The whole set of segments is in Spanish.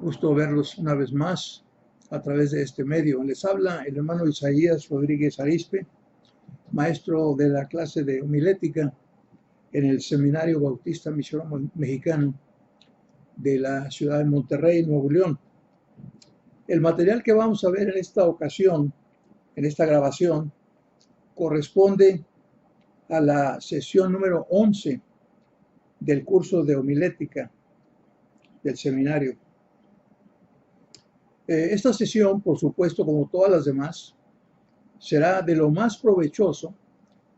Gusto verlos una vez más a través de este medio. Les habla el hermano Isaías Rodríguez Arispe, maestro de la clase de homilética en el Seminario Bautista Misionero Mexicano de la ciudad de Monterrey, Nuevo León. El material que vamos a ver en esta ocasión, en esta grabación, corresponde a la sesión número 11 del curso de homilética del seminario. Esta sesión, por supuesto, como todas las demás, será de lo más provechoso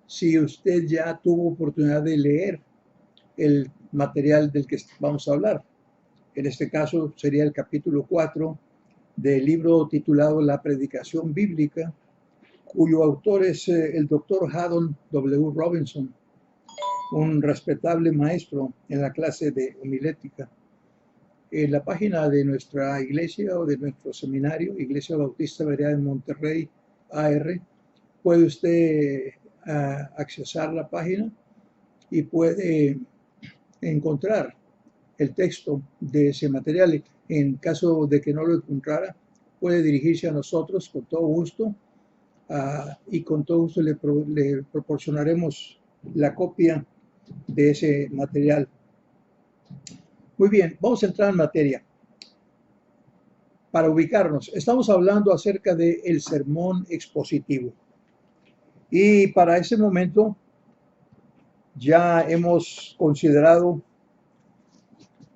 si usted ya tuvo oportunidad de leer el material del que vamos a hablar. En este caso sería el capítulo 4 del libro titulado La Predicación Bíblica, cuyo autor es el doctor Haddon W. Robinson, un respetable maestro en la clase de homilética. En la página de nuestra iglesia o de nuestro seminario, Iglesia Bautista Berea en Monterrey, AR, puede usted accesar la página y puede encontrar el texto de ese material. En caso de que no lo encontrara, puede dirigirse a nosotros con todo gusto y con todo gusto le proporcionaremos la copia de ese material. Muy bien, vamos a entrar en materia. Para ubicarnos, estamos hablando acerca del sermón expositivo. Y para ese momento ya hemos considerado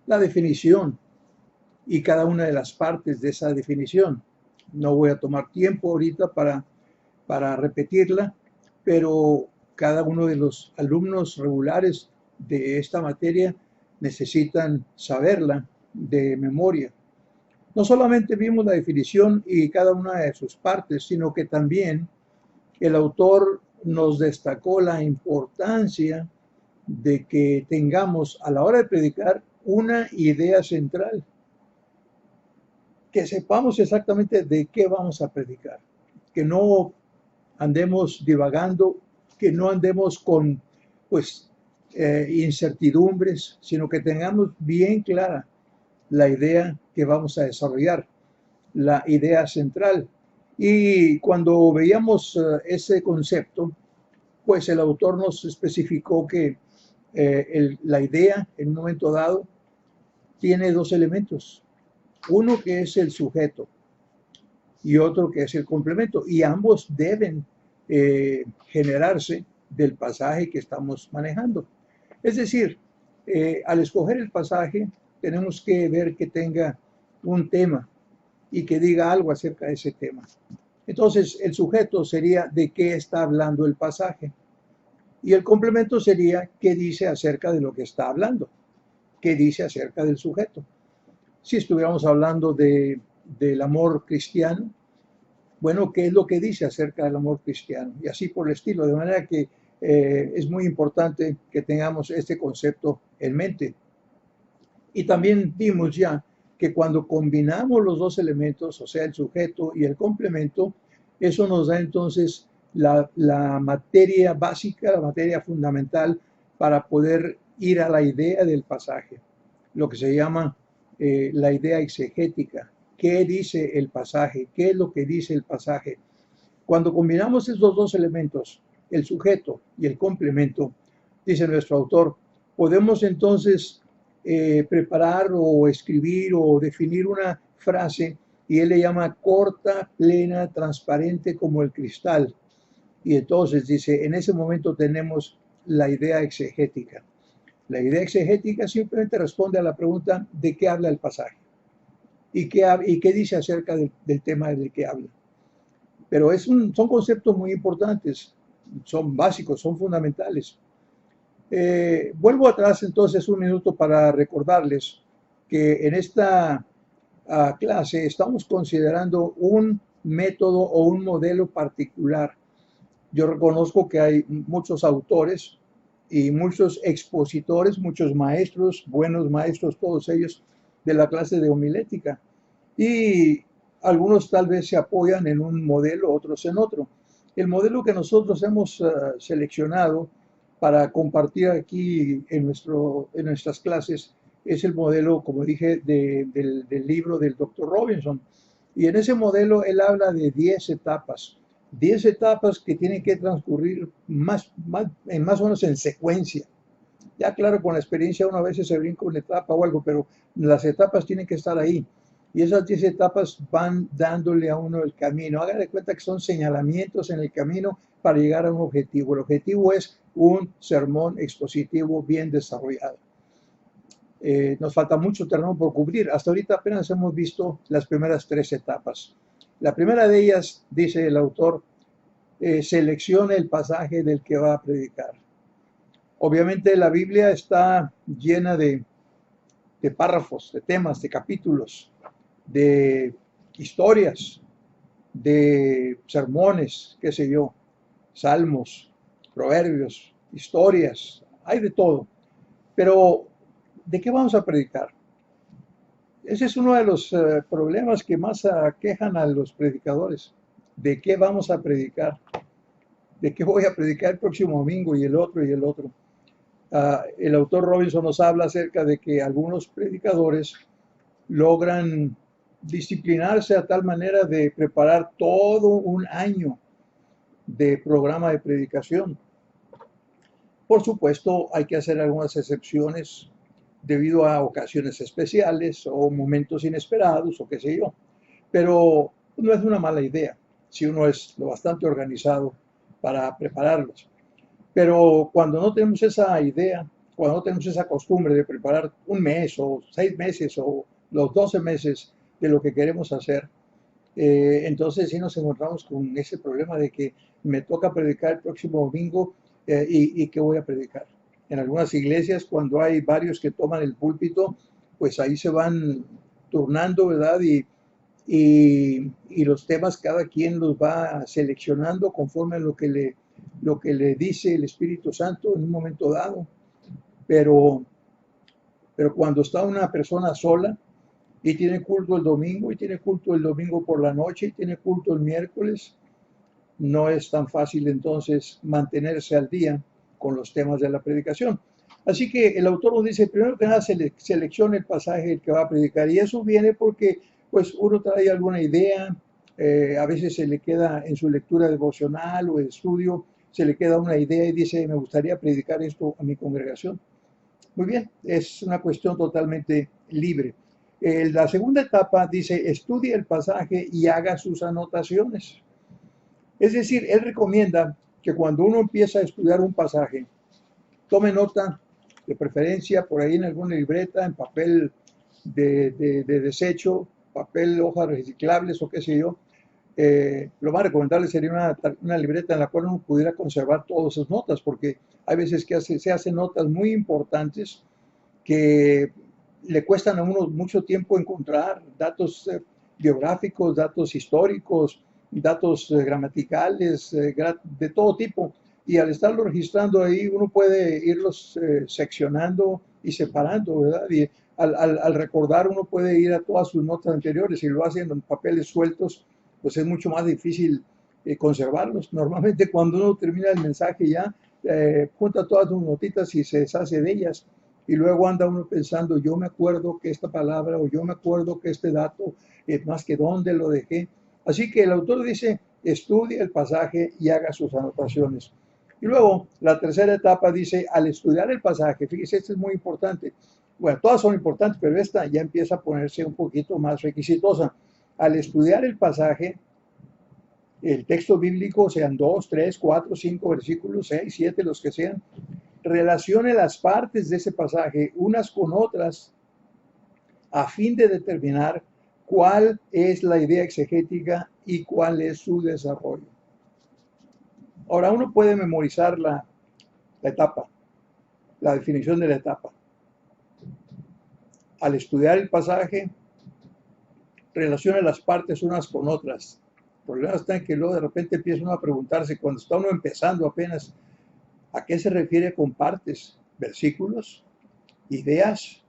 la definición y cada una de las partes de esa definición. No voy a tomar tiempo ahorita para repetirla, pero cada uno de los alumnos regulares de esta materia necesitan saberla de memoria. No solamente vimos la definición y cada una de sus partes, sino que también el autor nos destacó la importancia de que tengamos a la hora de predicar una idea central, que sepamos exactamente de qué vamos a predicar, que no andemos divagando, que no andemos con incertidumbres, sino que tengamos bien clara la idea que vamos a desarrollar, la idea central. Y cuando veíamos ese concepto, pues el autor nos especificó que la idea en un momento dado tiene dos elementos, uno que es el sujeto y otro que es el complemento, y ambos deben generarse del pasaje que estamos manejando. Es decir, al escoger el pasaje tenemos que ver que tenga un tema y que diga algo acerca de ese tema. Entonces, el sujeto sería de qué está hablando el pasaje. Y el complemento sería qué dice acerca de lo que está hablando, qué dice acerca del sujeto. Si estuviéramos hablando del amor cristiano, bueno, ¿qué es lo que dice acerca del amor cristiano? Y así por el estilo, de manera que es muy importante que tengamos este concepto en mente. Y también vimos ya que cuando combinamos los dos elementos, o sea, el sujeto y el complemento, eso nos da entonces la materia básica, la materia fundamental para poder ir a la idea del pasaje, lo que se llama la idea exegética. ¿Qué dice el pasaje? ¿Qué es lo que dice el pasaje? Cuando combinamos estos dos elementos, el sujeto y el complemento, dice nuestro autor, podemos entonces preparar o escribir o definir una frase y él le llama corta, plena, transparente como el cristal. Y entonces dice, en ese momento tenemos la idea exegética. La idea exegética simplemente responde a la pregunta de qué habla el pasaje y qué dice acerca del tema del que habla. Pero son conceptos muy importantes, son básicos, son fundamentales. Vuelvo atrás entonces un minuto para recordarles que en esta clase estamos considerando un método o un modelo particular. Yo reconozco que hay muchos autores y muchos expositores, muchos maestros, buenos maestros, todos ellos de la clase de homilética. Y algunos tal vez se apoyan en un modelo, otros en otro. El modelo que nosotros hemos seleccionado para compartir aquí en nuestras clases es el modelo, como dije, del libro del Dr. Robinson. Y en ese modelo él habla de 10 etapas. 10 etapas que tienen que transcurrir más o menos en secuencia. Ya claro, con la experiencia uno a veces se brinca una etapa o algo, pero las etapas tienen que estar ahí. Y esas 10 etapas van dándole a uno el camino. Hagan de cuenta que son señalamientos en el camino para llegar a un objetivo. El objetivo es un sermón expositivo bien desarrollado. Nos falta mucho terreno por cubrir. Hasta ahorita apenas hemos visto las primeras 3 etapas. La primera de ellas, dice el autor, seleccione el pasaje del que va a predicar. Obviamente la Biblia está llena de párrafos, de temas, de capítulos, de historias, de sermones, qué sé yo, salmos, proverbios, historias, hay de todo. Pero, ¿de qué vamos a predicar? Ese es uno de los problemas que más aquejan a los predicadores. ¿De qué vamos a predicar? ¿De qué voy a predicar el próximo domingo y el otro y el otro? El autor Robinson nos habla acerca de que algunos predicadores logran disciplinarse a tal manera de preparar todo un año de programa de predicación. Por supuesto, hay que hacer algunas excepciones debido a ocasiones especiales o momentos inesperados o qué sé yo. Pero no es una mala idea si uno es lo bastante organizado para prepararlos. Pero cuando no tenemos esa idea, cuando no tenemos esa costumbre de preparar un mes o 6 meses o los 12 meses de lo que queremos hacer, entonces sí nos encontramos con ese problema de que me toca predicar el próximo domingo y ¿qué voy a predicar? En algunas iglesias, cuando hay varios que toman el púlpito, pues ahí se van turnando, ¿verdad? Y los temas cada quien los va seleccionando conforme a lo que le dice el Espíritu Santo en un momento dado. Pero cuando está una persona sola y tiene culto el domingo y tiene culto el domingo por la noche y tiene culto el miércoles, no es tan fácil entonces mantenerse al día con los temas de la predicación. Así que el autor nos dice, primero que nada, seleccione el pasaje el que va a predicar. Y eso viene porque pues uno trae alguna idea, a veces se le queda en su lectura devocional o de estudio, se le queda una idea y dice, me gustaría predicar esto a mi congregación. Muy bien, es una cuestión totalmente libre. La segunda etapa dice, estudie el pasaje y haga sus anotaciones. Es decir, él recomienda que cuando uno empieza a estudiar un pasaje, tome nota, de preferencia por ahí en alguna libreta, en papel de desecho, papel, hojas reciclables o qué sé yo. Lo más recomendable sería una libreta en la cual uno pudiera conservar todas sus notas, porque hay veces que se hacen notas muy importantes que le cuestan a uno mucho tiempo encontrar datos biográficos, datos históricos, datos gramaticales, de todo tipo. Y al estarlo registrando ahí, uno puede irlos seccionando y separando, ¿verdad? Y al recordar, uno puede ir a todas sus notas anteriores. Si lo hacen en papeles sueltos, pues es mucho más difícil conservarlos. Normalmente cuando uno termina el mensaje ya, junta todas sus notitas y se deshace de ellas. Y luego anda uno pensando, yo me acuerdo que esta palabra o yo me acuerdo que este dato, más que dónde lo dejé. Así que el autor dice, estudie el pasaje y haga sus anotaciones. Y luego, la tercera etapa dice, al estudiar el pasaje, fíjese, esto es muy importante. Bueno, todas son importantes, pero esta ya empieza a ponerse un poquito más requisitosa. Al estudiar el pasaje, el texto bíblico, sean 2, 3, 4, 5 versículos, 6, 7, los que sean, relacione las partes de ese pasaje unas con otras a fin de determinar cuál es la idea exegética y cuál es su desarrollo. Ahora, uno puede memorizar la etapa, la definición de la etapa. Al estudiar el pasaje, relaciona las partes unas con otras. El problema está en que luego de repente empieza uno a preguntarse, cuando está uno empezando apenas, ¿a qué se refiere con partes? ¿Versículos? ¿Ideas?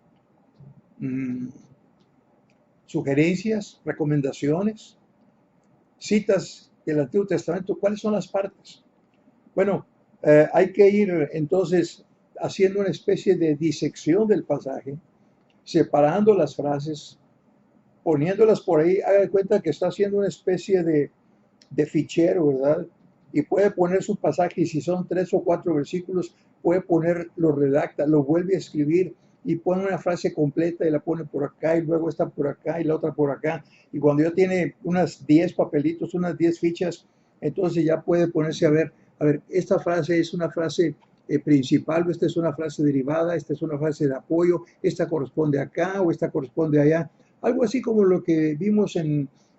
¿Sugerencias? ¿Recomendaciones? ¿Citas del Antiguo Testamento? ¿Cuáles son las partes? Bueno, hay que ir entonces haciendo una especie de disección del pasaje separando las frases, poniéndolas por ahí. Haga de cuenta que está haciendo una especie de fichero, ¿verdad? Y puede poner su pasaje, y si son 3 o 4 versículos, puede poner, lo redacta, lo vuelve a escribir y pone una frase completa y la pone por acá y luego está por acá y la otra por acá. Y cuando ya tiene unas 10 papelitos, unas 10 fichas, entonces ya puede ponerse a ver, esta frase es una frase principal, o esta es una frase derivada, esta es una frase de apoyo, esta corresponde acá o esta corresponde allá. Algo así como lo que vimos ah,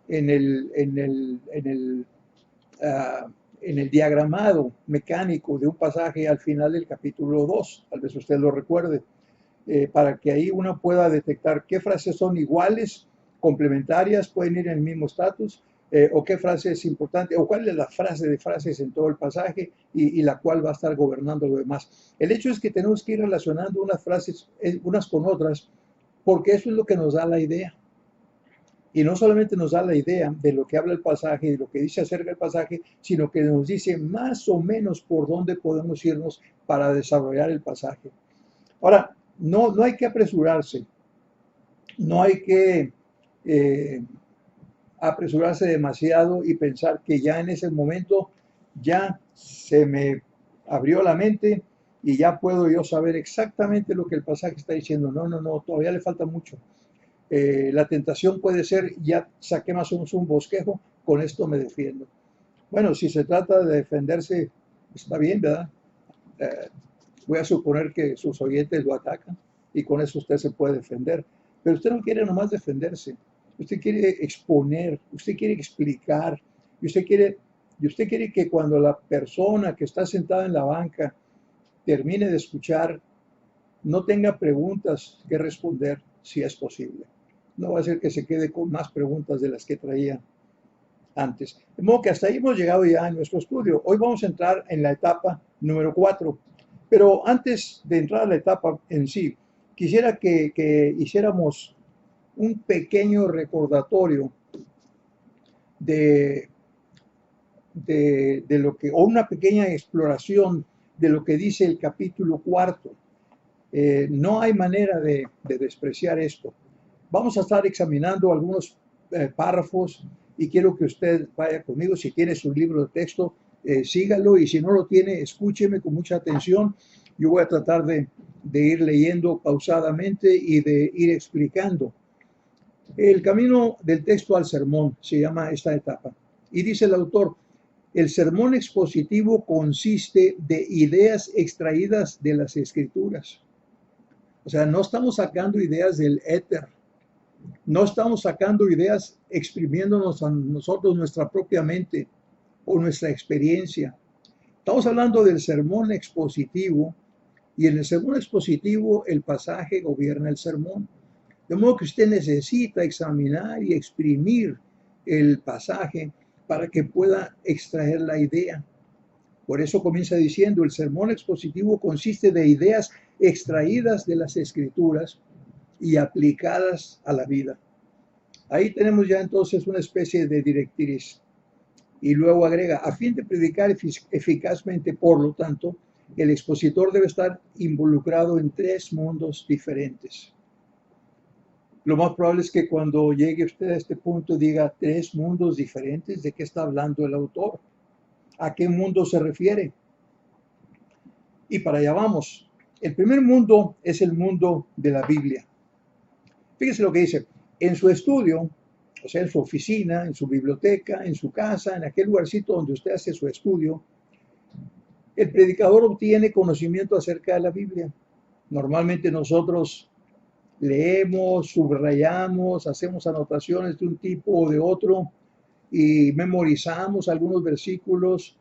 en el diagramado mecánico de un pasaje al final del capítulo 2, tal vez usted lo recuerde, para que ahí uno pueda detectar qué frases son iguales, complementarias, pueden ir en el mismo estatus, o qué frase es importante, o cuál es la frase de frases en todo el pasaje y la cual va a estar gobernando lo demás. El hecho es que tenemos que ir relacionando unas frases unas con otras, porque eso es lo que nos da la idea. Y no solamente nos da la idea de lo que habla el pasaje, de lo que dice acerca del pasaje, sino que nos dice más o menos por dónde podemos irnos para desarrollar el pasaje. Ahora, no hay que apresurarse, no hay que eh, apresurarse demasiado y pensar que ya en ese momento ya se me abrió la mente y ya puedo yo saber exactamente lo que el pasaje está diciendo. No, todavía le falta mucho. La tentación puede ser, ya saqué más o menos un bosquejo, con esto me defiendo. Bueno, si se trata de defenderse, está bien, ¿verdad? Eh, Voy a suponer que sus oyentes lo atacan y con eso usted se puede defender. Pero usted no quiere nomás defenderse, usted quiere exponer, usted quiere explicar, y usted quiere que cuando la persona que está sentada en la banca termine de escuchar, no tenga preguntas que responder, si es posible. No va a ser que se quede con más preguntas de las que traía antes. De modo que hasta ahí hemos llegado ya en nuestro estudio. Hoy vamos a entrar en la etapa número 4. Pero antes de entrar a la etapa en sí, quisiera que hiciéramos un pequeño recordatorio de, de lo que, o una pequeña exploración de lo que dice el capítulo 4. No hay manera de despreciar esto. Vamos a estar examinando algunos párrafos y quiero que usted vaya conmigo. Si tiene su libro de texto, sígalo, y si no lo tiene, escúcheme con mucha atención. Yo voy a tratar de ir leyendo pausadamente y de ir explicando. El camino del texto al sermón se llama esta etapa. Y dice el autor, el sermón expositivo consiste de ideas extraídas de las escrituras. O sea, no estamos sacando ideas del éter, no estamos sacando ideas exprimiéndonos a nosotros nuestra propia mente o nuestra experiencia. Estamos hablando del sermón expositivo, y en el sermón expositivo el pasaje gobierna el sermón. De modo que usted necesita examinar y exprimir el pasaje para que pueda extraer la idea. Por eso comienza diciendo, el sermón expositivo consiste de ideas extraídas de las escrituras y aplicadas a la vida. Ahí tenemos ya entonces una especie de directriz. Y luego agrega, a fin de predicar eficazmente, por lo tanto, el expositor debe estar involucrado en 3 mundos diferentes. Lo más probable es que cuando llegue usted a este punto diga 3 mundos diferentes. ¿De qué está hablando el autor? ¿A qué mundo se refiere? Y para allá vamos. El primer mundo es el mundo de la Biblia. Fíjese lo que dice. En su estudio, o sea, en su oficina, en su biblioteca, en su casa, en aquel lugarcito donde usted hace su estudio, el predicador obtiene conocimiento acerca de la Biblia. Normalmente nosotros leemos, subrayamos, hacemos anotaciones de un tipo o de otro y memorizamos algunos versículos,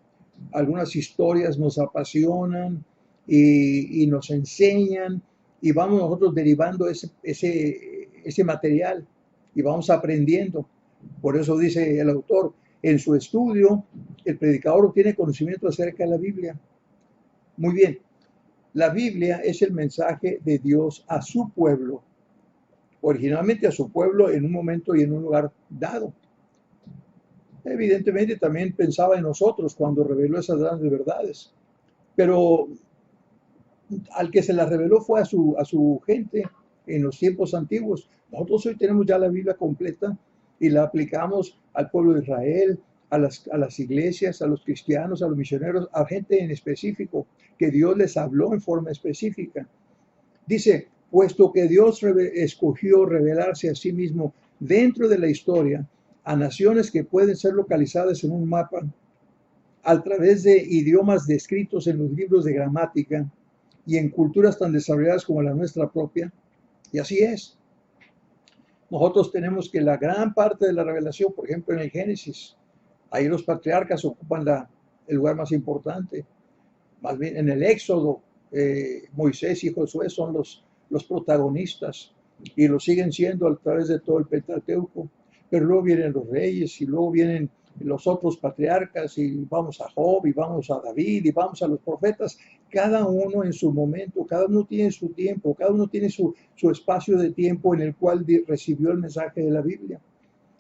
algunas historias nos apasionan y nos enseñan, y vamos nosotros derivando ese material y vamos aprendiendo. Por eso dice el autor, en su estudio el predicador obtiene conocimiento acerca de la Biblia. Muy bien, la Biblia es el mensaje de Dios a su pueblo, originalmente a su pueblo en un momento y en un lugar dado. Evidentemente también pensaba en nosotros cuando reveló esas grandes verdades, pero al que se las reveló fue a su gente, en los tiempos antiguos. Nosotros hoy tenemos ya la Biblia completa y la aplicamos al pueblo de Israel, a las iglesias, a los cristianos, a los misioneros, a gente en específico, que Dios les habló en forma específica. Dice, puesto que Dios escogió revelarse a sí mismo dentro de la historia a naciones que pueden ser localizadas en un mapa a través de idiomas descritos en los libros de gramática y en culturas tan desarrolladas como la nuestra propia. Y así es. Nosotros tenemos que la gran parte de la revelación, por ejemplo, en el Génesis, ahí los patriarcas ocupan el lugar más importante. Más bien en el Éxodo, Moisés y Josué son los protagonistas y lo siguen siendo a través de todo el Pentateuco. Pero luego vienen los reyes y luego vienen los otros patriarcas y vamos a Job y vamos a David y vamos a los profetas. Cada uno en su momento, cada uno tiene su tiempo, cada uno tiene su espacio de tiempo en el cual recibió el mensaje de la Biblia.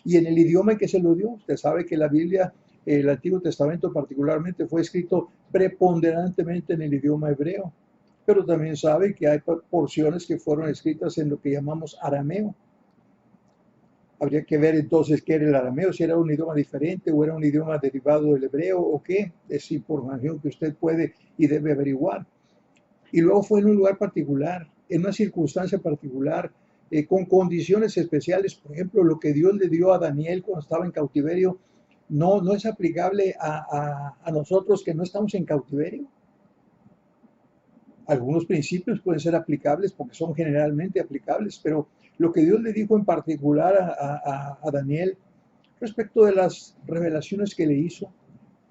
Y en el idioma en que se lo dio. Usted sabe que la Biblia, el Antiguo Testamento particularmente, fue escrito preponderantemente en el idioma hebreo. Pero también sabe que hay porciones que fueron escritas en lo que llamamos arameo. Habría que ver entonces qué era el arameo, si era un idioma diferente o era un idioma derivado del hebreo o qué. Es información que usted puede y debe averiguar. Y luego fue en un lugar particular, en una circunstancia particular, con condiciones especiales. Por ejemplo, lo que Dios le dio a Daniel cuando estaba en cautiverio, no es aplicable a nosotros que no estamos en cautiverio. Algunos principios pueden ser aplicables porque son generalmente aplicables, pero lo que Dios le dijo en particular a Daniel respecto de las revelaciones que le hizo,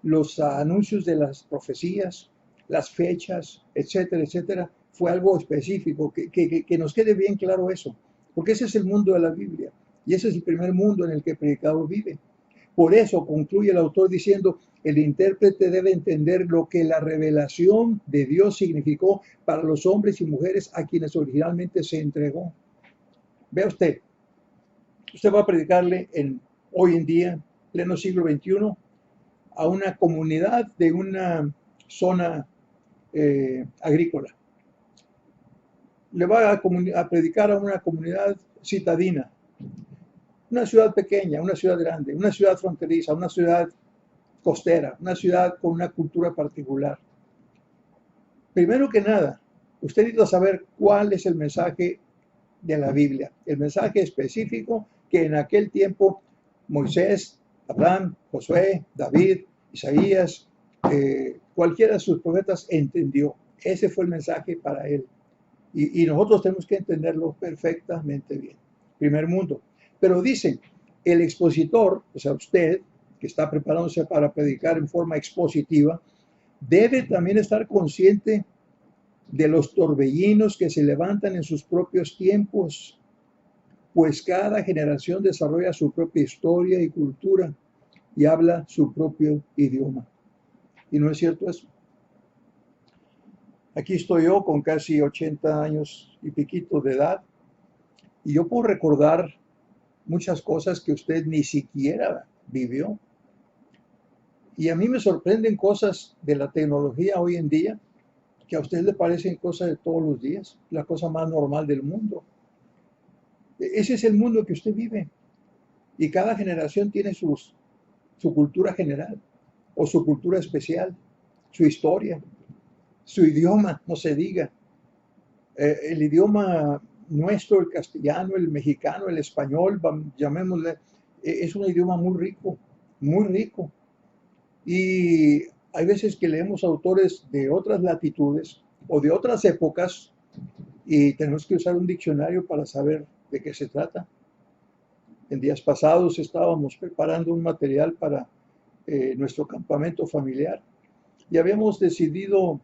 los anuncios de las profecías, las fechas, etcétera, etcétera, fue algo específico, que nos quede bien claro eso, porque ese es el mundo de la Biblia y ese es el primer mundo en el que el predicador vive. Por eso concluye el autor diciendo, el intérprete debe entender lo que la revelación de Dios significó para los hombres y mujeres a quienes originalmente se entregó. Vea usted va a predicarle hoy en día, pleno siglo XXI, a una comunidad de una zona agrícola. Le va a predicar a una comunidad citadina, una ciudad pequeña, una ciudad grande, una ciudad fronteriza, una ciudad costera, una ciudad con una cultura particular. Primero que nada, usted necesita saber cuál es el mensaje de la Biblia, el mensaje específico que en aquel tiempo Moisés, Abraham, Josué, David, Isaías, cualquiera de sus profetas entendió. Ese fue el mensaje para él. Y nosotros tenemos que entenderlo perfectamente bien. Primer mundo. Pero dicen, el expositor, o sea, usted, que está preparándose para predicar en forma expositiva, debe también estar consciente de los torbellinos que se levantan en sus propios tiempos, pues cada generación desarrolla su propia historia y cultura y habla su propio idioma. ¿Y no es cierto eso? Aquí estoy yo con casi 80 años y piquito de edad y yo puedo recordar muchas cosas que usted ni siquiera vivió. Y a mí me sorprenden cosas de la tecnología hoy en día que a usted le parecen cosas de todos los días, la cosa más normal del mundo. Ese es el mundo que usted vive. Y cada generación tiene su cultura general o su cultura especial, su historia, su idioma, no se diga. El idioma nuestro, el castellano, el mexicano, el español, llamémosle, es un idioma muy rico, muy rico. Y hay veces que leemos autores de otras latitudes o de otras épocas y tenemos que usar un diccionario para saber de qué se trata. En días pasados estábamos preparando un material para nuestro campamento familiar y habíamos decidido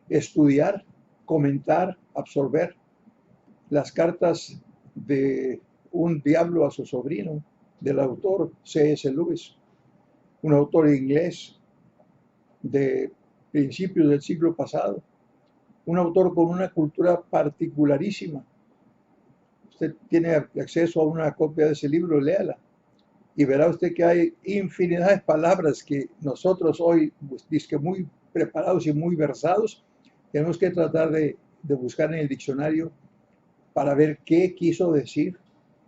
estudiar, comentar, absorber las cartas de un diablo a su sobrino, del autor C.S. Lewis, un autor inglés de principios del siglo pasado, un autor con una cultura particularísima. Usted tiene acceso a una copia de ese libro, léala, y verá usted que hay infinidad de palabras que nosotros hoy, pues, disque muy preparados y muy versados, tenemos que tratar de buscar en el diccionario para ver qué quiso decir,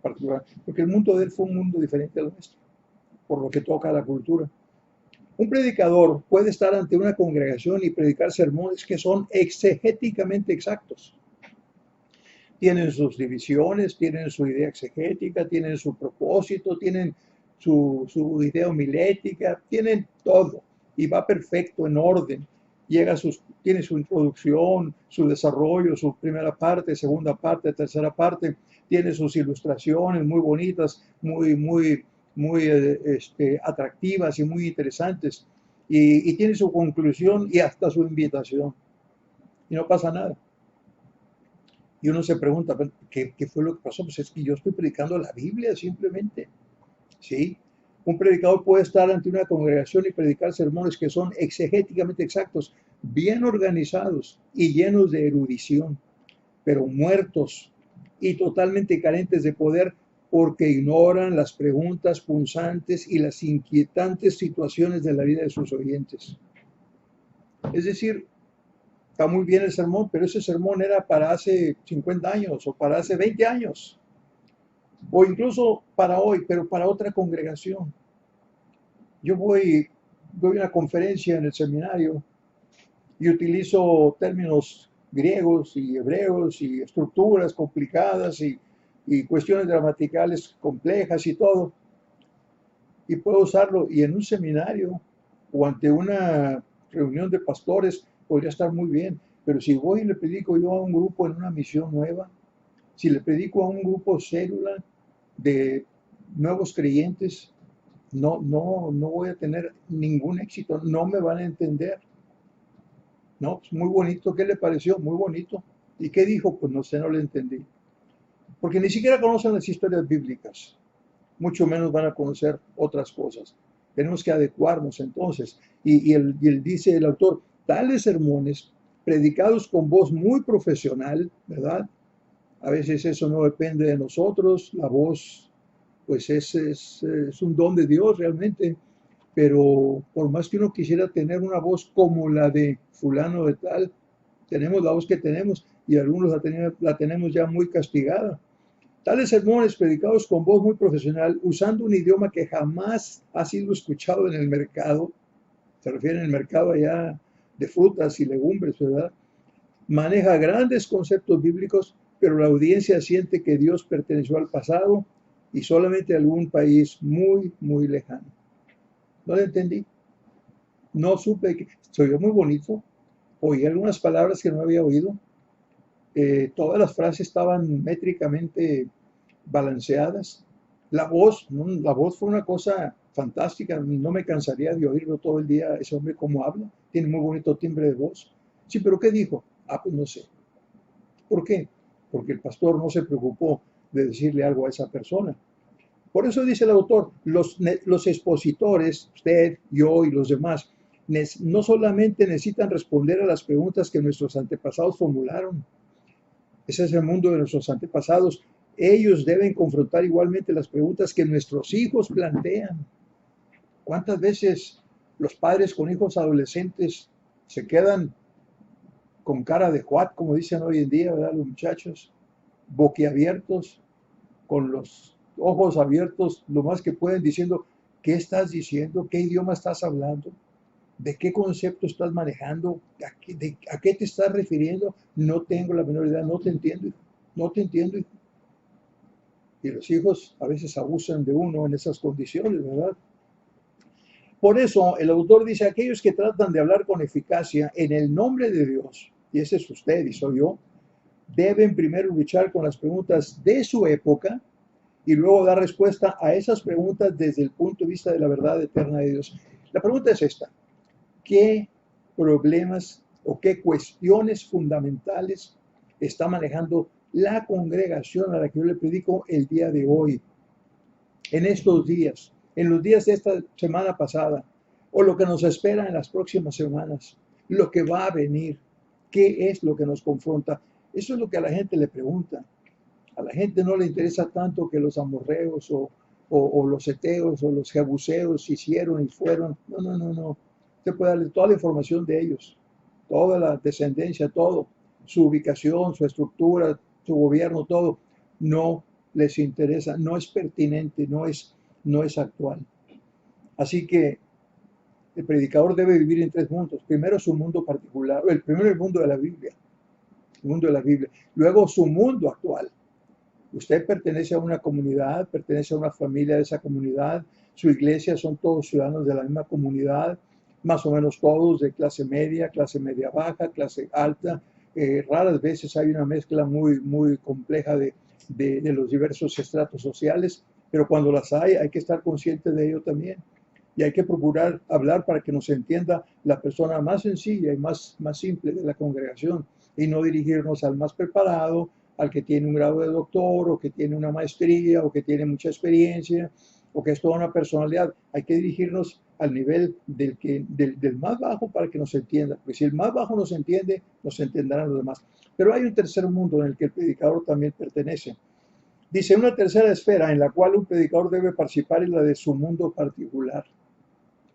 particular, porque el mundo de él fue un mundo diferente al nuestro, por lo que toca a la cultura. Un predicador puede estar ante una congregación y predicar sermones que son exegéticamente exactos. Tienen sus divisiones, tienen su idea exegética, tienen su propósito, tienen su idea homilética, tienen todo y va perfecto, en orden. Tiene su introducción, su desarrollo, su primera parte, segunda parte, tercera parte, tiene sus ilustraciones muy bonitas, muy atractivas y muy interesantes. Y tiene su conclusión y hasta su invitación. Y no pasa nada. Y uno se pregunta, ¿qué fue lo que pasó? Pues es que yo estoy predicando la Biblia simplemente. ¿Sí? Un predicador puede estar ante una congregación y predicar sermones que son exegéticamente exactos, bien organizados y llenos de erudición, pero muertos y totalmente carentes de poder porque ignoran las preguntas punzantes y las inquietantes situaciones de la vida de sus oyentes. Es decir, está muy bien el sermón, pero ese sermón era para hace 50 años o para hace 20 años, o incluso para hoy, pero para otra congregación. Yo doy una conferencia en el seminario y utilizo términos griegos y hebreos y estructuras complicadas y cuestiones gramaticales complejas y todo. Y puedo usarlo y en un seminario o ante una reunión de pastores podría estar muy bien. Pero si voy y le predico yo a un grupo en una misión nueva, si le predico a un grupo célula de nuevos creyentes, no voy a tener ningún éxito, no me van a entender. No, pues muy bonito, ¿qué le pareció? Muy bonito. ¿Y qué dijo? Pues no sé, no le entendí. Porque ni siquiera conocen las historias bíblicas, mucho menos van a conocer otras cosas. Tenemos que adecuarnos entonces. Y él dice, el autor, tales sermones predicados con voz muy profesional, ¿verdad? A veces eso no depende de nosotros, la voz pues es un don de Dios realmente, pero por más que uno quisiera tener una voz como la de fulano de tal, tenemos la voz que tenemos y algunos la tenemos ya muy castigada. Tales sermones predicados con voz muy profesional, usando un idioma que jamás ha sido escuchado en el mercado, se refiere al mercado allá de frutas y legumbres, ¿verdad? Maneja grandes conceptos bíblicos, pero la audiencia siente que Dios perteneció al pasado y solamente a algún país muy, muy lejano. No lo entendí. No supe que se oyó muy bonito. Oí algunas palabras que no había oído. Todas las frases estaban métricamente balanceadas. La voz fue una cosa fantástica. No me cansaría de oírlo todo el día, ese hombre cómo habla. Tiene muy bonito timbre de voz. Sí, pero ¿qué dijo? Ah, pues no sé. ¿Por qué? Porque el pastor no se preocupó de decirle algo a esa persona. Por eso dice el autor, los expositores, usted, yo y los demás, no solamente necesitan responder a las preguntas que nuestros antepasados formularon. Ese es el mundo de nuestros antepasados. Ellos deben confrontar igualmente las preguntas que nuestros hijos plantean. ¿Cuántas veces los padres con hijos adolescentes se quedan con cara de Juat, como dicen hoy en día, ¿verdad? Los muchachos, boquiabiertos, con los ojos abiertos, lo más que pueden, diciendo, ¿qué estás diciendo? ¿Qué idioma estás hablando? ¿De qué concepto estás manejando? ¿A qué te estás refiriendo? No tengo la menor idea, no te entiendo, hijo. No te entiendo, hijo. Y los hijos a veces abusan de uno en esas condiciones, ¿verdad? Por eso el autor dice, aquellos que tratan de hablar con eficacia en el nombre de Dios, y ese es usted y soy yo, deben primero luchar con las preguntas de su época y luego dar respuesta a esas preguntas desde el punto de vista de la verdad eterna de Dios. La pregunta es esta: ¿qué problemas o qué cuestiones fundamentales está manejando la congregación a la que yo le predico el día de hoy, en estos días, en los días de esta semana pasada, o lo que nos espera en las próximas semanas, lo que va a venir? ¿Qué es lo que nos confronta? Eso es lo que a la gente le pregunta. A la gente no le interesa tanto que los amorreos o los eteos o los jebuseos hicieron y fueron. No, no, no, no. Usted puede darle toda la información de ellos, toda la descendencia, todo, su ubicación, su estructura, su gobierno, todo, no les interesa, no es pertinente, no es actual. Así que el predicador debe vivir en tres mundos. Primero su mundo particular, el primero el mundo de la Biblia, el mundo de la Biblia. Luego su mundo actual. Usted pertenece a una comunidad, pertenece a una familia de esa comunidad, su iglesia son todos ciudadanos de la misma comunidad, más o menos todos de clase media baja, clase alta. Raras veces hay una mezcla muy compleja de los diversos estratos sociales, pero cuando las hay que estar consciente de ello también. Y hay que procurar hablar para que nos entienda la persona más sencilla y más simple de la congregación y no dirigirnos al más preparado, al que tiene un grado de doctor o que tiene una maestría o que tiene mucha experiencia o que es toda una personalidad. Hay que dirigirnos al nivel del más bajo para que nos entienda, porque si el más bajo nos entiende, nos entenderán los demás. Pero hay un tercer mundo en el que el predicador también pertenece. Dice, una tercera esfera en la cual un predicador debe participar es la de su mundo particular.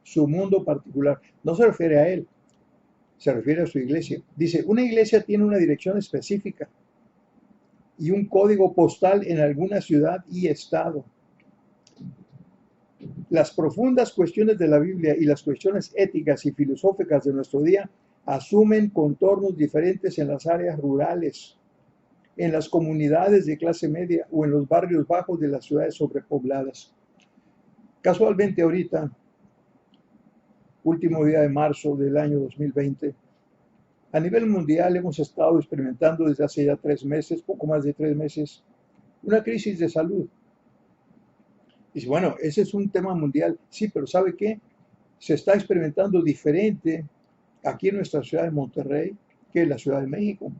Su mundo particular. No se refiere a él, se refiere a su iglesia. Dice, una iglesia tiene una dirección específica y un código postal en alguna ciudad y estado. Las profundas cuestiones de la Biblia y las cuestiones éticas y filosóficas de nuestro día asumen contornos diferentes en las áreas rurales, en las comunidades de clase media o en los barrios bajos de las ciudades sobrepobladas. Casualmente ahorita, último día de marzo del año 2020, a nivel mundial hemos estado experimentando desde hace ya 3 meses, poco más de 3 meses, una crisis de salud. Y bueno, ese es un tema mundial, sí, pero ¿sabe qué? Se está experimentando diferente aquí en nuestra ciudad de Monterrey que en la Ciudad de México,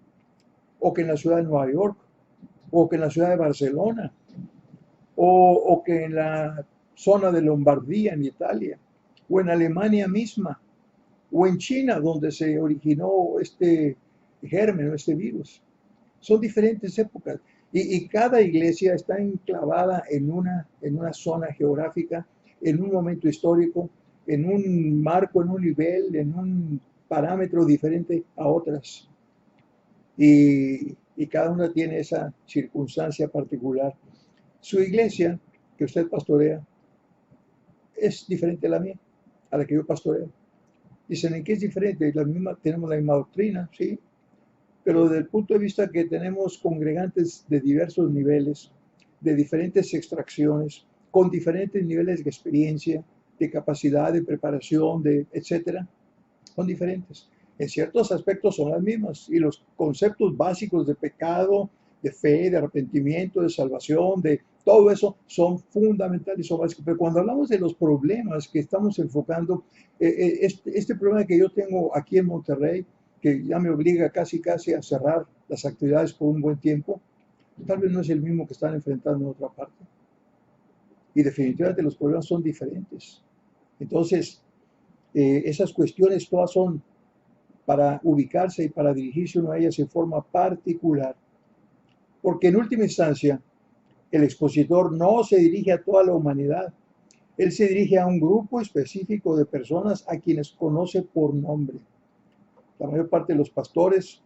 o que en la ciudad de Nueva York, o que en la ciudad de Barcelona, o que en la zona de Lombardía en Italia, o en Alemania misma, o en China, donde se originó este germen, este virus. Son diferentes épocas. Y cada iglesia está enclavada en una zona geográfica, en un momento histórico, en un marco, en un nivel, en un parámetro diferente a otras. Y cada una tiene esa circunstancia particular. Su iglesia, que usted pastorea, es diferente a la mía, a la que yo pastoreo. Dicen, ¿en qué es diferente? Tenemos la misma doctrina, sí, pero desde el punto de vista que tenemos congregantes de diversos niveles, de diferentes extracciones, con diferentes niveles de experiencia, de capacidad, de preparación, etcétera, son diferentes. En ciertos aspectos son las mismas y los conceptos básicos de pecado, de fe, de arrepentimiento, de salvación, de todo eso son fundamentales, son básicos. Pero cuando hablamos de los problemas que estamos enfocando, este problema que yo tengo aquí en Monterrey, que ya me obliga casi a cerrar las actividades por un buen tiempo, tal vez no es el mismo que están enfrentando en otra parte. Y definitivamente los problemas son diferentes. Entonces, esas cuestiones todas son para ubicarse y para dirigirse uno a ellas en forma particular. Porque en última instancia, el expositor no se dirige a toda la humanidad. Él se dirige a un grupo específico de personas a quienes conoce por nombre. La mayor parte de los pastores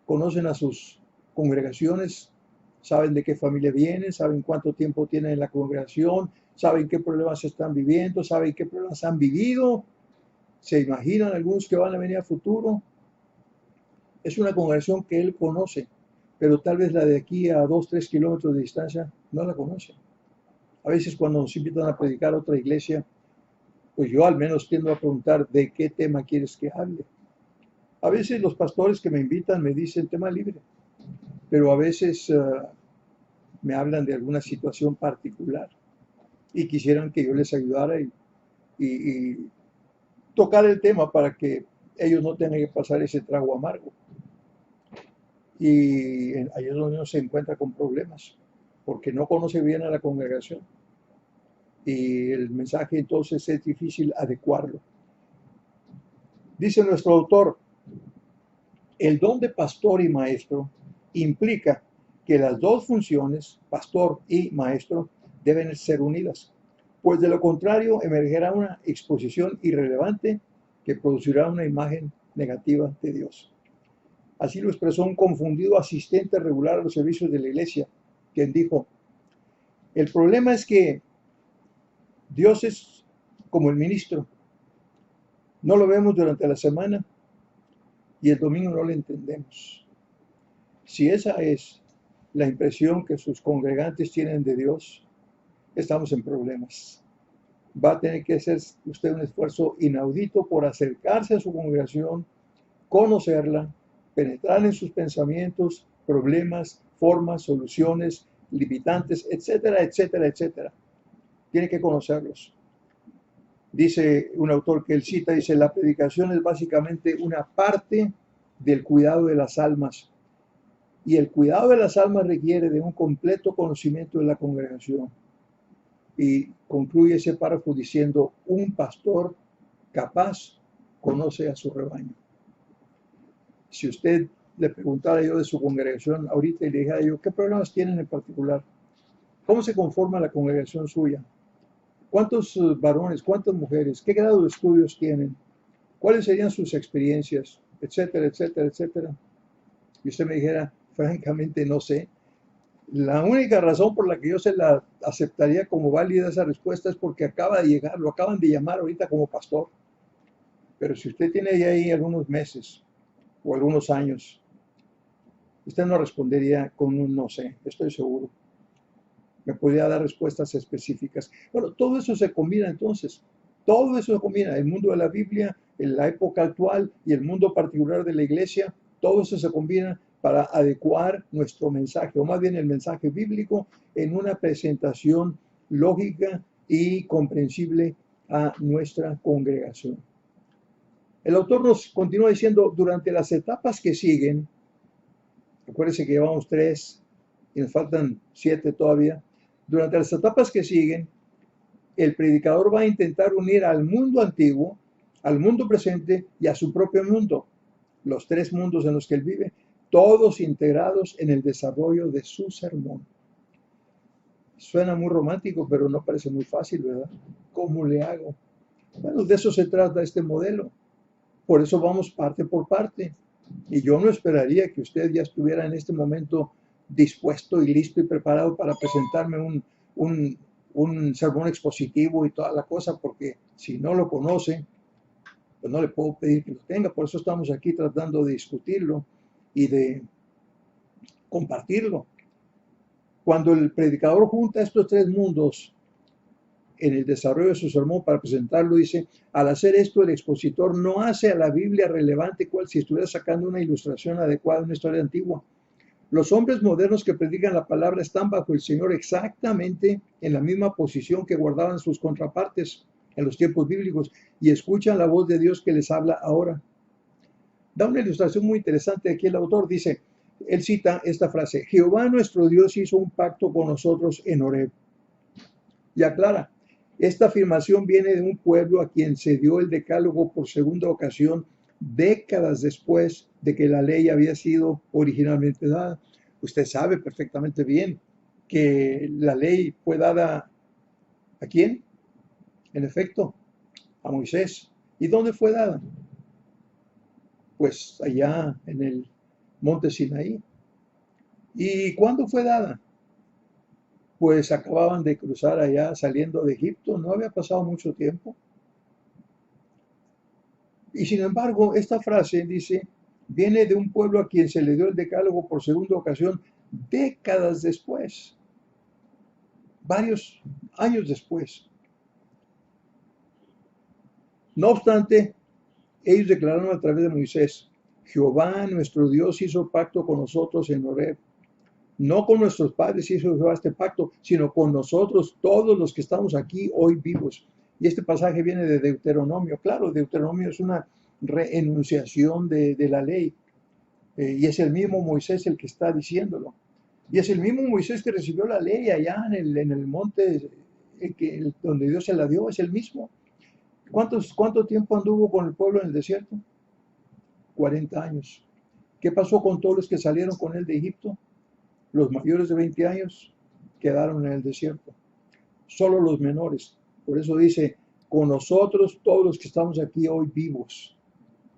conocen a sus congregaciones, saben de qué familia vienen, saben cuánto tiempo tienen en la congregación, saben qué problemas están viviendo, saben qué problemas han vivido, se imaginan algunos que van a venir a futuro. Es una congregación que él conoce, pero tal vez la de aquí a 2, 3 kilómetros de distancia no la conoce. A veces cuando nos invitan a predicar a otra iglesia, pues yo al menos tiendo a preguntar de qué tema quieres que hable. A veces los pastores que me invitan me dicen tema libre, pero a veces me hablan de alguna situación particular y quisieran que yo les ayudara y tocar el tema para que ellos no tengan que pasar ese trago amargo. Y ahí es donde uno se encuentra con problemas, porque no conoce bien a la congregación y el mensaje entonces es difícil adecuarlo. Dice nuestro autor, el don de pastor y maestro implica que las dos funciones, pastor y maestro, deben ser unidas, pues de lo contrario emergerá una exposición irrelevante que producirá una imagen negativa de Dios. Así lo expresó un confundido asistente regular a los servicios de la iglesia, quien dijo, el problema es que Dios es como el ministro, no lo vemos durante la semana y el domingo no le entendemos. Si esa es la impresión que sus congregantes tienen de Dios, estamos en problemas. Va a tener que hacer usted un esfuerzo inaudito por acercarse a su congregación, conocerla, penetrar en sus pensamientos, problemas, formas, soluciones, limitantes, etcétera, etcétera, etcétera. Tiene que conocerlos. Dice un autor que él cita, dice, la predicación es básicamente una parte del cuidado de las almas. Y el cuidado de las almas requiere de un completo conocimiento de la congregación. Y concluye ese párrafo diciendo, un pastor capaz conoce a su rebaño. Si usted le preguntara yo de su congregación ahorita y le dijera yo, ¿qué problemas tienen en particular? ¿Cómo se conforma la congregación suya? ¿Cuántos varones, cuántas mujeres? ¿Qué grado de estudios tienen? ¿Cuáles serían sus experiencias? Etcétera, etcétera, etcétera. Y usted me dijera, francamente no sé. La única razón por la que yo se la aceptaría como válida esa respuesta es porque acaba de llegar, lo acaban de llamar ahorita como pastor. Pero si usted tiene ya ahí algunos meses o algunos años, usted no respondería con un no sé, estoy seguro. Me podría dar respuestas específicas. Bueno, todo eso se combina entonces. Todo eso se combina. El mundo de la Biblia, en la época actual y el mundo particular de la iglesia, todo eso se combina para adecuar nuestro mensaje, o más bien el mensaje bíblico, en una presentación lógica y comprensible a nuestra congregación. El autor nos continúa diciendo, durante las etapas que siguen, acuérdense que llevamos 3 y nos faltan 7 todavía, durante las etapas que siguen, el predicador va a intentar unir al mundo antiguo, al mundo presente y a su propio mundo, los 3 mundos en los que él vive, todos integrados en el desarrollo de su sermón. Suena muy romántico, pero no parece muy fácil, ¿verdad? ¿Cómo le hago? Bueno, de eso se trata este modelo. Por eso vamos parte por parte. Y yo no esperaría que usted ya estuviera en este momento dispuesto y listo y preparado para presentarme un sermón expositivo y toda la cosa, porque si no lo conoce, pues no le puedo pedir que lo tenga. Por eso estamos aquí tratando de discutirlo y de compartirlo. Cuando el predicador junta estos 3 mundos en el desarrollo de su sermón para presentarlo, dice, al hacer esto el expositor no hace a la Biblia relevante cual si estuviera sacando una ilustración adecuada de una historia antigua. Los hombres modernos que predican la palabra están bajo el Señor exactamente en la misma posición que guardaban sus contrapartes en los tiempos bíblicos y escuchan la voz de Dios que les habla ahora. Da una ilustración muy interesante aquí el autor, dice, él cita esta frase, Jehová nuestro Dios hizo un pacto con nosotros en Horeb. Y aclara, esta afirmación viene de un pueblo a quien se dio el decálogo por segunda ocasión, décadas después de que la ley había sido originalmente dada. Usted sabe perfectamente bien que la ley fue dada ¿a quién? En efecto, a Moisés. ¿Y dónde fue dada? Pues allá en el monte Sinaí. ¿Y cuándo fue dada? Pues acababan de cruzar allá saliendo de Egipto, no había pasado mucho tiempo. Y sin embargo, esta frase dice, viene de un pueblo a quien se le dio el decálogo por segunda ocasión décadas después, varios años después. No obstante, ellos declararon a través de Moisés, Jehová nuestro Dios hizo pacto con nosotros en Horeb. No con nuestros padres hizo Jehová este pacto, sino con nosotros, todos los que estamos aquí hoy vivos. Y este pasaje viene de Deuteronomio. Claro, Deuteronomio es una reenunciación de la ley. Y es el mismo Moisés el que está diciéndolo. Y es el mismo Moisés que recibió la ley allá en el monte donde Dios se la dio. Es el mismo. ¿Cuánto tiempo anduvo con el pueblo en el desierto? 40 años. ¿Qué pasó con todos los que salieron con él de Egipto? Los mayores de 20 años quedaron en el desierto. Solo los menores. Por eso dice, con nosotros todos los que estamos aquí hoy vivos.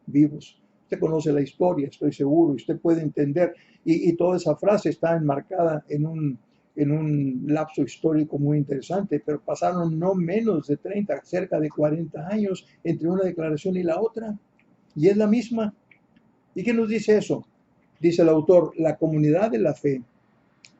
Vivos. Usted conoce la historia, estoy seguro, y usted puede entender, y toda esa frase está enmarcada en un lapso histórico muy interesante, pero pasaron no menos de 30, cerca de 40 años entre una declaración y la otra, y es la misma. ¿Y qué nos dice eso? Dice el autor, la comunidad de la fe,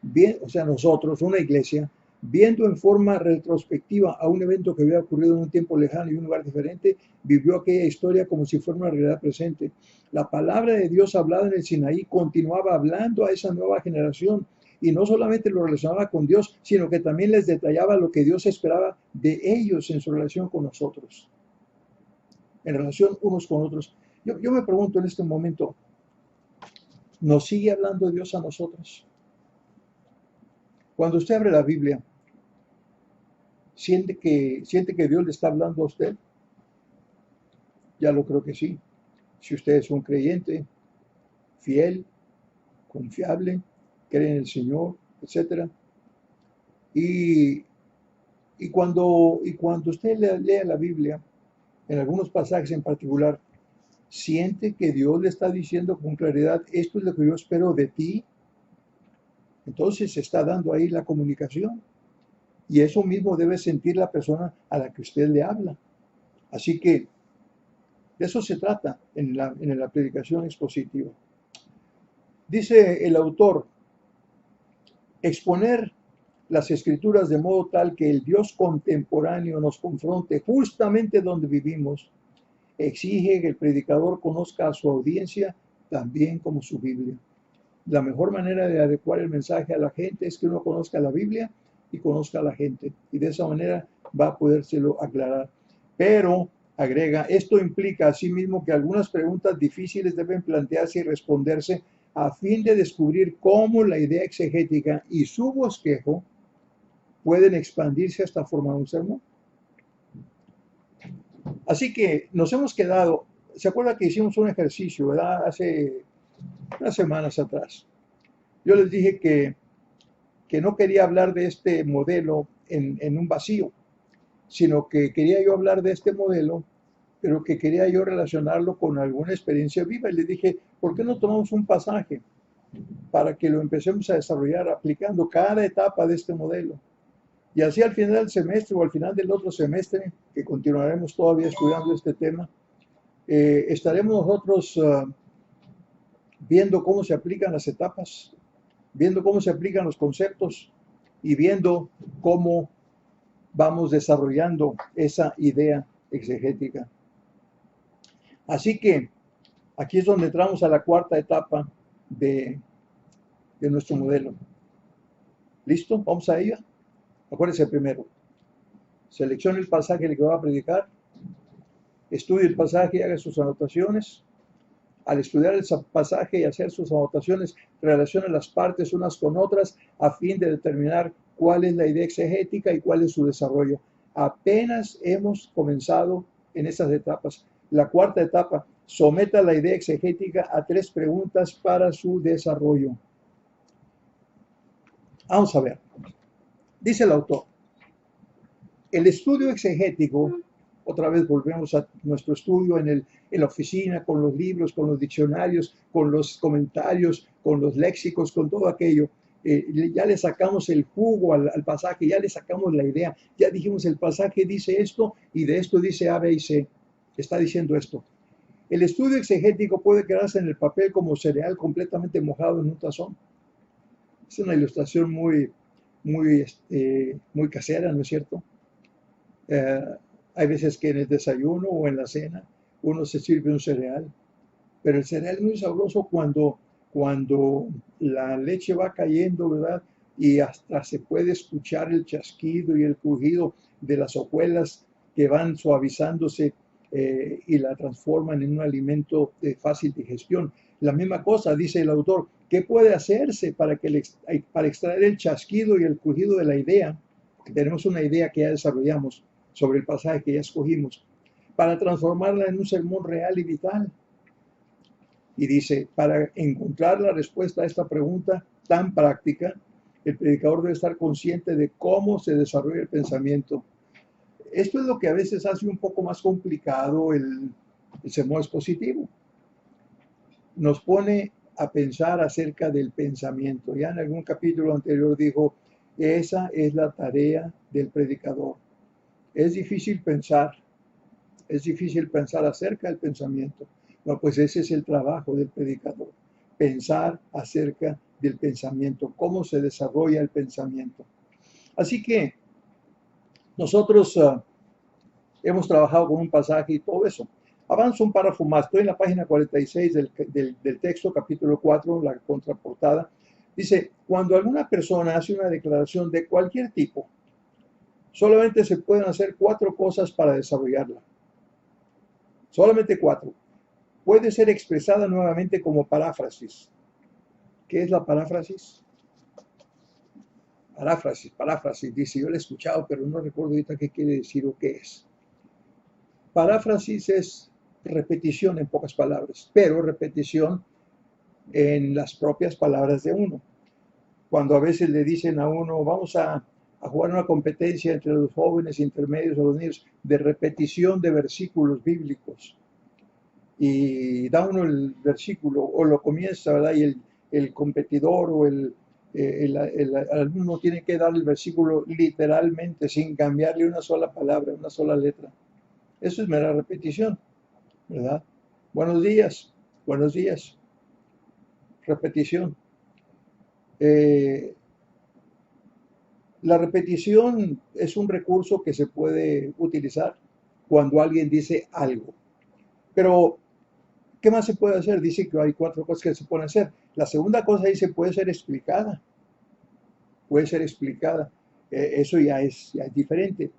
bien, o sea, nosotros, una iglesia, viendo en forma retrospectiva a un evento que había ocurrido en un tiempo lejano y un lugar diferente, vivió aquella historia como si fuera una realidad presente. La palabra de Dios hablada en el Sinaí continuaba hablando a esa nueva generación y no solamente lo relacionaba con Dios, sino que también les detallaba lo que Dios esperaba de ellos en su relación con nosotros, en relación unos con otros. Yo me pregunto en este momento, ¿nos sigue hablando Dios a nosotros? Cuando usted abre la Biblia, siente que Dios le está hablando a usted. Ya lo creo que sí. Si usted es un creyente, fiel, confiable, cree en el Señor, etcétera. Y, y cuando usted lea la Biblia, en algunos pasajes en particular, siente que Dios le está diciendo con claridad, esto es lo que yo espero de ti, entonces se está dando ahí la comunicación. Y eso mismo debe sentir la persona a la que usted le habla. Así que de eso se trata en la predicación expositiva. Dice el autor, exponer las escrituras de modo tal que el Dios contemporáneo nos confronte justamente donde vivimos, exige que el predicador conozca a su audiencia también como su Biblia. La mejor manera de adecuar el mensaje a la gente es que uno conozca la Biblia y conozca a la gente. Y de esa manera va a podérselo aclarar. Pero, agrega, esto implica asimismo que algunas preguntas difíciles deben plantearse y responderse a fin de descubrir cómo la idea exegética y su bosquejo pueden expandirse hasta formar un sermón. Así que nos hemos quedado, ¿se acuerda que hicimos un ejercicio, verdad? Hace unas semanas atrás. Yo les dije que no quería hablar de este modelo en un vacío, sino que quería yo hablar de este modelo, pero que quería yo relacionarlo con alguna experiencia viva. Y les dije, ¿por qué no tomamos un pasaje para que lo empecemos a desarrollar aplicando cada etapa de este modelo? Y así al final del semestre o al final del otro semestre, que continuaremos todavía estudiando este tema, estaremos nosotros viendo cómo se aplican las etapas, viendo cómo se aplican los conceptos y viendo cómo vamos desarrollando esa idea exegética. Así que aquí es donde entramos a la cuarta etapa de nuestro modelo. ¿Listo? Vamos a ella. Acuérdense primero. Seleccione el pasaje del que va a predicar. Estudie el pasaje y haga sus anotaciones. Al estudiar el pasaje y hacer sus anotaciones, relacione las partes unas con otras a fin de determinar cuál es la idea exegética y cuál es su desarrollo. Apenas hemos comenzado en estas etapas. La cuarta etapa, someta la idea exegética a 3 preguntas para su desarrollo. Vamos a ver. Dice el autor, el estudio exegético, otra vez volvemos a nuestro estudio en la oficina, con los libros, con los diccionarios, con los comentarios, con los léxicos, con todo aquello. Ya le sacamos el jugo al pasaje, ya le sacamos la idea, ya dijimos el pasaje dice esto y de esto dice A, B y C. Está diciendo esto. El estudio exegético puede quedarse en el papel como cereal completamente mojado en un tazón. Es una ilustración muy casera, ¿no es cierto? Hay veces que en el desayuno o en la cena uno se sirve un cereal, pero el cereal es muy sabroso cuando la leche va cayendo, ¿verdad? Y hasta se puede escuchar el chasquido y el crujido de las hojuelas que van suavizándose y la transforman en un alimento de fácil digestión. La misma cosa, dice el autor, ¿qué puede hacerse para extraer el chasquido y el crujido de la idea? Porque tenemos una idea que ya desarrollamos sobre el pasaje que ya escogimos, para transformarla en un sermón real y vital. Y dice, para encontrar la respuesta a esta pregunta tan práctica, el predicador debe estar consciente de cómo se desarrolla el pensamiento. Esto es lo que a veces hace un poco más complicado el sermón expositivo. nos pone a pensar acerca del pensamiento. Ya en algún capítulo anterior dijo, esa es la tarea del predicador. Es difícil pensar acerca del pensamiento. No, pues ese es el trabajo del predicador, pensar acerca del pensamiento, cómo se desarrolla el pensamiento. Así que nosotros hemos trabajado con un pasaje y todo eso. Avanzo un párrafo más, estoy en la página 46 del texto, capítulo 4, la contraportada. Dice, cuando alguna persona hace una declaración de cualquier tipo, solamente se pueden hacer 4 cosas para desarrollarla. Solamente 4. Puede ser expresada nuevamente como paráfrasis. ¿Qué es la paráfrasis? Paráfrasis, dice, yo la he escuchado, pero no recuerdo ahorita qué quiere decir o qué es. Paráfrasis es repetición en pocas palabras, pero repetición en las propias palabras de uno. Cuando a veces le dicen a uno, vamos a jugar una competencia entre los jóvenes intermedios o los niños de repetición de versículos bíblicos. Y da uno el versículo o lo comienza, ¿verdad? Y el competidor o el alumno tiene que dar el versículo literalmente, sin cambiarle una sola palabra, una sola letra. Eso es mera repetición, ¿verdad? Buenos días, repetición. La repetición es un recurso que se puede utilizar cuando alguien dice algo. Pero, ¿qué más se puede hacer? Dice que hay 4 cosas que se pueden hacer. La segunda cosa dice puede ser explicada. Puede ser explicada. Eso ya es diferente.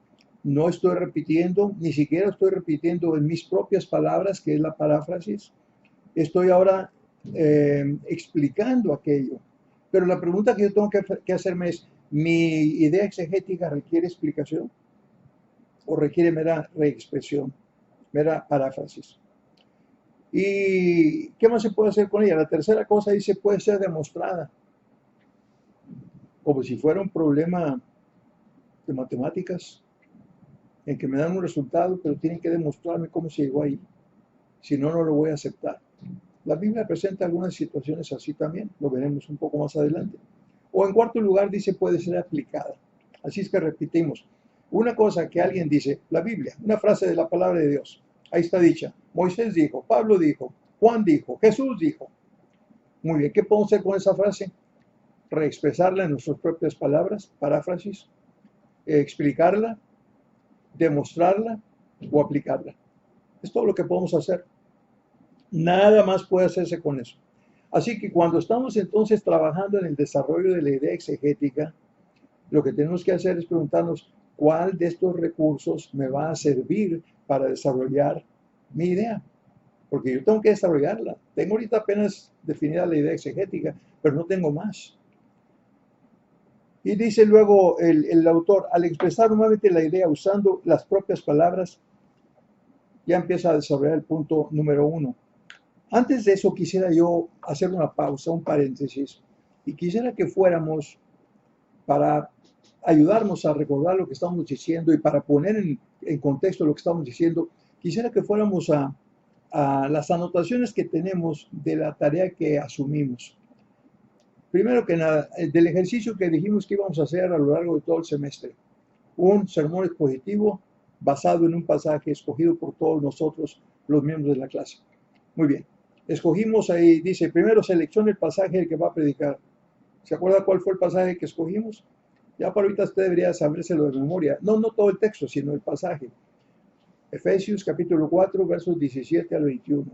No estoy repitiendo, ni siquiera estoy repitiendo en mis propias palabras, que es la paráfrasis. Estoy ahora explicando aquello. Pero la pregunta que yo tengo que hacerme es, ¿mi idea exegética requiere explicación o requiere mera reexpresión, mera paráfrasis? ¿Y qué más se puede hacer con ella? La tercera cosa dice puede ser demostrada, como si fuera un problema de matemáticas, en que me dan un resultado, pero tienen que demostrarme cómo se llegó ahí. Si no, no lo voy a aceptar. La Biblia presenta algunas situaciones así también, lo veremos un poco más adelante. O en cuarto lugar dice puede ser aplicada. Así es que repetimos. Una cosa que alguien dice, la Biblia, una frase de la palabra de Dios, ahí está dicha. Moisés dijo, Pablo dijo, Juan dijo, Jesús dijo. Muy bien, ¿qué podemos hacer con esa frase? Reexpresarla en nuestras propias palabras, paráfrasis, explicarla, demostrarla o aplicarla. Es todo lo que podemos hacer. Nada más puede hacerse con eso. Así que cuando estamos entonces trabajando en el desarrollo de la idea exegética, lo que tenemos que hacer es preguntarnos cuál de estos recursos me va a servir para desarrollar mi idea. Porque yo tengo que desarrollarla. Tengo ahorita apenas definida la idea exegética, pero no tengo más. Y dice luego el autor, al expresar nuevamente la idea usando las propias palabras, ya empieza a desarrollar el punto número 1. Antes de eso quisiera yo hacer una pausa, un paréntesis, y quisiera que fuéramos para ayudarnos a recordar lo que estamos diciendo y para poner en contexto lo que estamos diciendo, quisiera que fuéramos a las anotaciones que tenemos de la tarea que asumimos. Primero que nada, del ejercicio que dijimos que íbamos a hacer a lo largo de todo el semestre. Un sermón expositivo basado en un pasaje escogido por todos nosotros, los miembros de la clase. Muy bien. Escogimos ahí, dice, primero seleccione el pasaje del que va a predicar. ¿Se acuerda cuál fue el pasaje que escogimos? Ya para ahorita usted debería sabérselo de memoria. No todo el texto, sino el pasaje. Efesios capítulo 4, versos 17 al 21.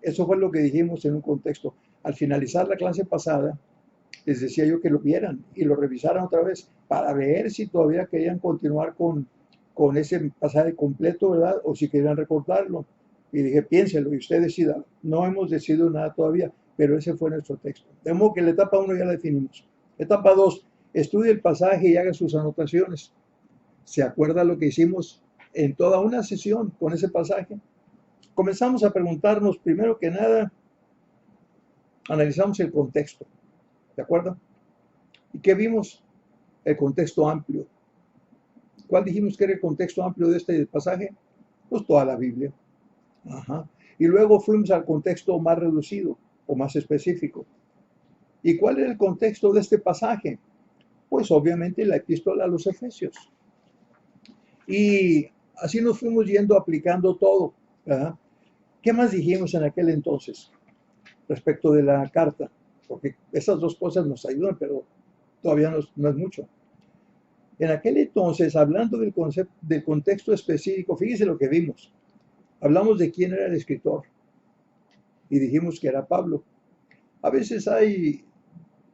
Eso fue lo que dijimos en un contexto. Al finalizar la clase pasada, les decía yo que lo vieran y lo revisaran otra vez para ver si todavía querían continuar con ese pasaje completo, ¿verdad? O si querían recortarlo. Y dije, piénselo y usted decida. No hemos decidido nada todavía, pero ese fue nuestro texto. De modo que la etapa 1 ya la definimos. Etapa 2, estudie el pasaje y haga sus anotaciones. ¿Se acuerda lo que hicimos en toda una sesión con ese pasaje? Comenzamos a preguntarnos, primero que nada, analizamos el contexto. ¿De acuerdo? ¿Y qué vimos? El contexto amplio. ¿Cuál dijimos que era el contexto amplio de este pasaje? Pues toda la Biblia. Ajá. Y luego fuimos al contexto más reducido o más específico. ¿Y cuál era el contexto de este pasaje? Pues obviamente la epístola a los Efesios. Y así nos fuimos yendo aplicando todo, ¿verdad? ¿Qué más dijimos en aquel entonces respecto de la carta? Porque esas dos cosas nos ayudan, pero todavía no es mucho. En aquel entonces, hablando del concepto, del contexto específico, fíjese lo que vimos. Hablamos de quién era el escritor y dijimos que era Pablo. A veces hay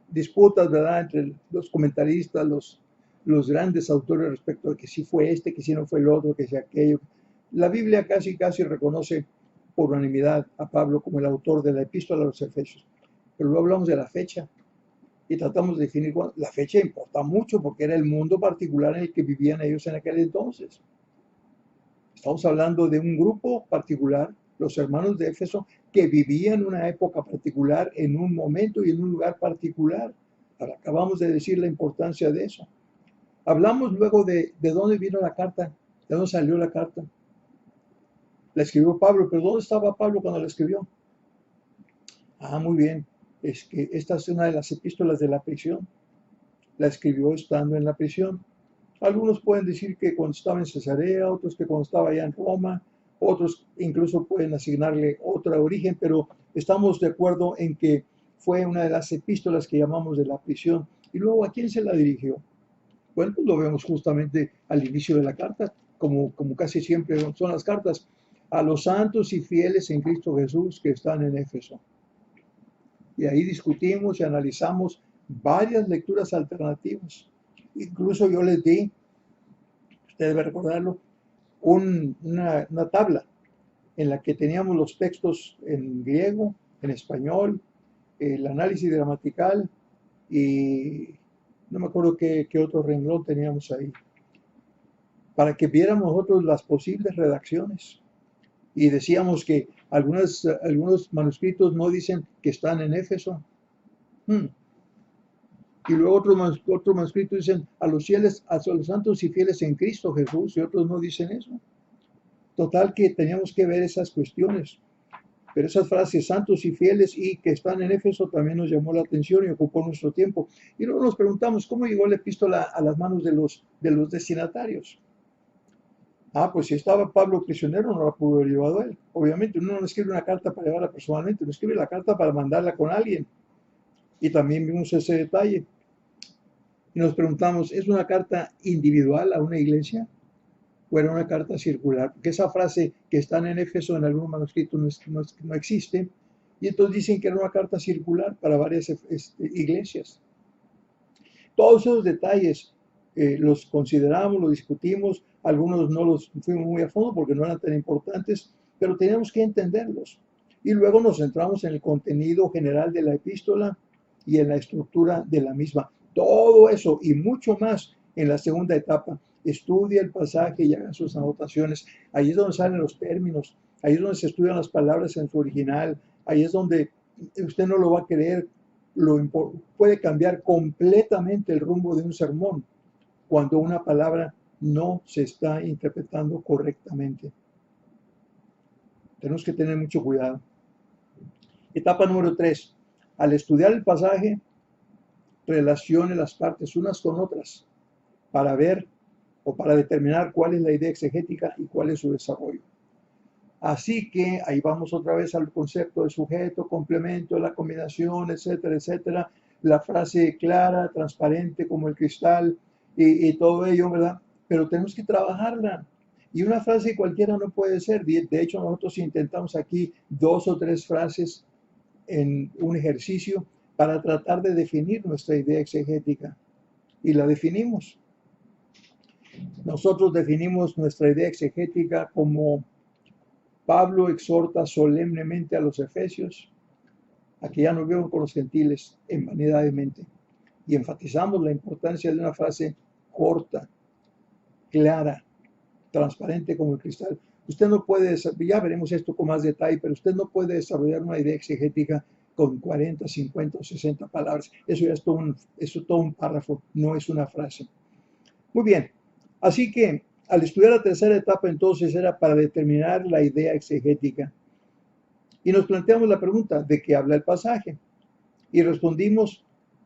disputas, ¿verdad?, entre los comentaristas, los grandes autores respecto a que si fue este, que si no fue el otro, que si aquello. La Biblia casi reconoce por unanimidad a Pablo como el autor de la epístola a los Efesios. Pero luego hablamos de la fecha y tratamos de definir cuándo. La fecha importa mucho porque era el mundo particular en el que vivían ellos en aquel entonces. Estamos hablando de un grupo particular, los hermanos de Éfeso, que vivían una época particular, en un momento y en un lugar particular. Ahora, acabamos de decir la importancia de eso. Hablamos luego de dónde vino la carta, de dónde salió la carta. La escribió Pablo, pero ¿dónde estaba Pablo cuando la escribió? Ah, muy bien. Es que esta es una de las epístolas de la prisión. La escribió estando en la prisión. Algunos pueden decir que cuando estaba en Cesarea, otros que cuando estaba allá en Roma, otros incluso pueden asignarle otro origen, pero estamos de acuerdo en que fue una de las epístolas que llamamos de la prisión. Y luego, ¿a quién se la dirigió? Bueno, pues lo vemos justamente al inicio de la carta, como casi siempre son las cartas, a los santos y fieles en Cristo Jesús que están en Éfeso. Y ahí discutimos y analizamos varias lecturas alternativas. Incluso yo les di, usted debe recordarlo, una tabla en la que teníamos los textos en griego, en español, el análisis gramatical y no me acuerdo qué otro renglón teníamos ahí, para que viéramos nosotros las posibles redacciones. Y decíamos que algunos manuscritos no dicen que están en Éfeso. Y luego otros manuscritos dicen a los fieles, a los santos y fieles en Cristo Jesús, y otros no dicen eso. Total que teníamos que ver esas cuestiones. Pero esas frases, santos y fieles y que están en Éfeso, también nos llamó la atención y ocupó nuestro tiempo. Y luego nos preguntamos, ¿cómo llegó la epístola a las manos de los destinatarios? Ah, pues si estaba Pablo prisionero, no la pudo haber llevado él. Obviamente, uno no escribe una carta para llevarla personalmente, uno escribe la carta para mandarla con alguien. Y también vimos ese detalle. Y nos preguntamos, ¿es una carta individual a una iglesia? ¿O era una carta circular? Porque esa frase que está en Éfeso en algún manuscrito no existe. Y entonces dicen que era una carta circular para varias iglesias. Todos esos detalles los consideramos, los discutimos, algunos no los fuimos muy a fondo porque no eran tan importantes, pero teníamos que entenderlos. Y luego nos centramos en el contenido general de la epístola y en la estructura de la misma. Todo eso y mucho más en la segunda etapa. Estudia el pasaje y haga sus anotaciones. Ahí es donde salen los términos, ahí es donde se estudian las palabras en su original, ahí es donde usted no lo va a creer, puede cambiar completamente el rumbo de un sermón cuando una palabra no se está interpretando correctamente. Tenemos que tener mucho cuidado. Etapa número 3. Al estudiar el pasaje, relacione las partes unas con otras para ver o para determinar cuál es la idea exegética y cuál es su desarrollo. Así que ahí vamos otra vez al concepto de sujeto, complemento, la combinación, etcétera, etcétera. La frase clara, transparente como el cristal y todo ello, ¿verdad? Pero tenemos que trabajarla. Y una frase cualquiera no puede ser. De hecho, nosotros intentamos aquí 2 o 3 frases en un ejercicio para tratar de definir nuestra idea exegética. Y la definimos. Nosotros definimos nuestra idea exegética como Pablo exhorta solemnemente a los efesios a que ya no vivan con los gentiles en vanidad de mente. Y enfatizamos la importancia de una frase corta, clara, transparente como el cristal. Usted no puede, ya veremos esto con más detalle, pero usted no puede desarrollar una idea exegética con 40, 50 o 60 palabras. Eso ya es todo un párrafo, no es una frase. Muy bien, así que al estudiar la tercera etapa entonces era para determinar la idea exegética. Y nos planteamos la pregunta, ¿de qué habla el pasaje? Y respondimos,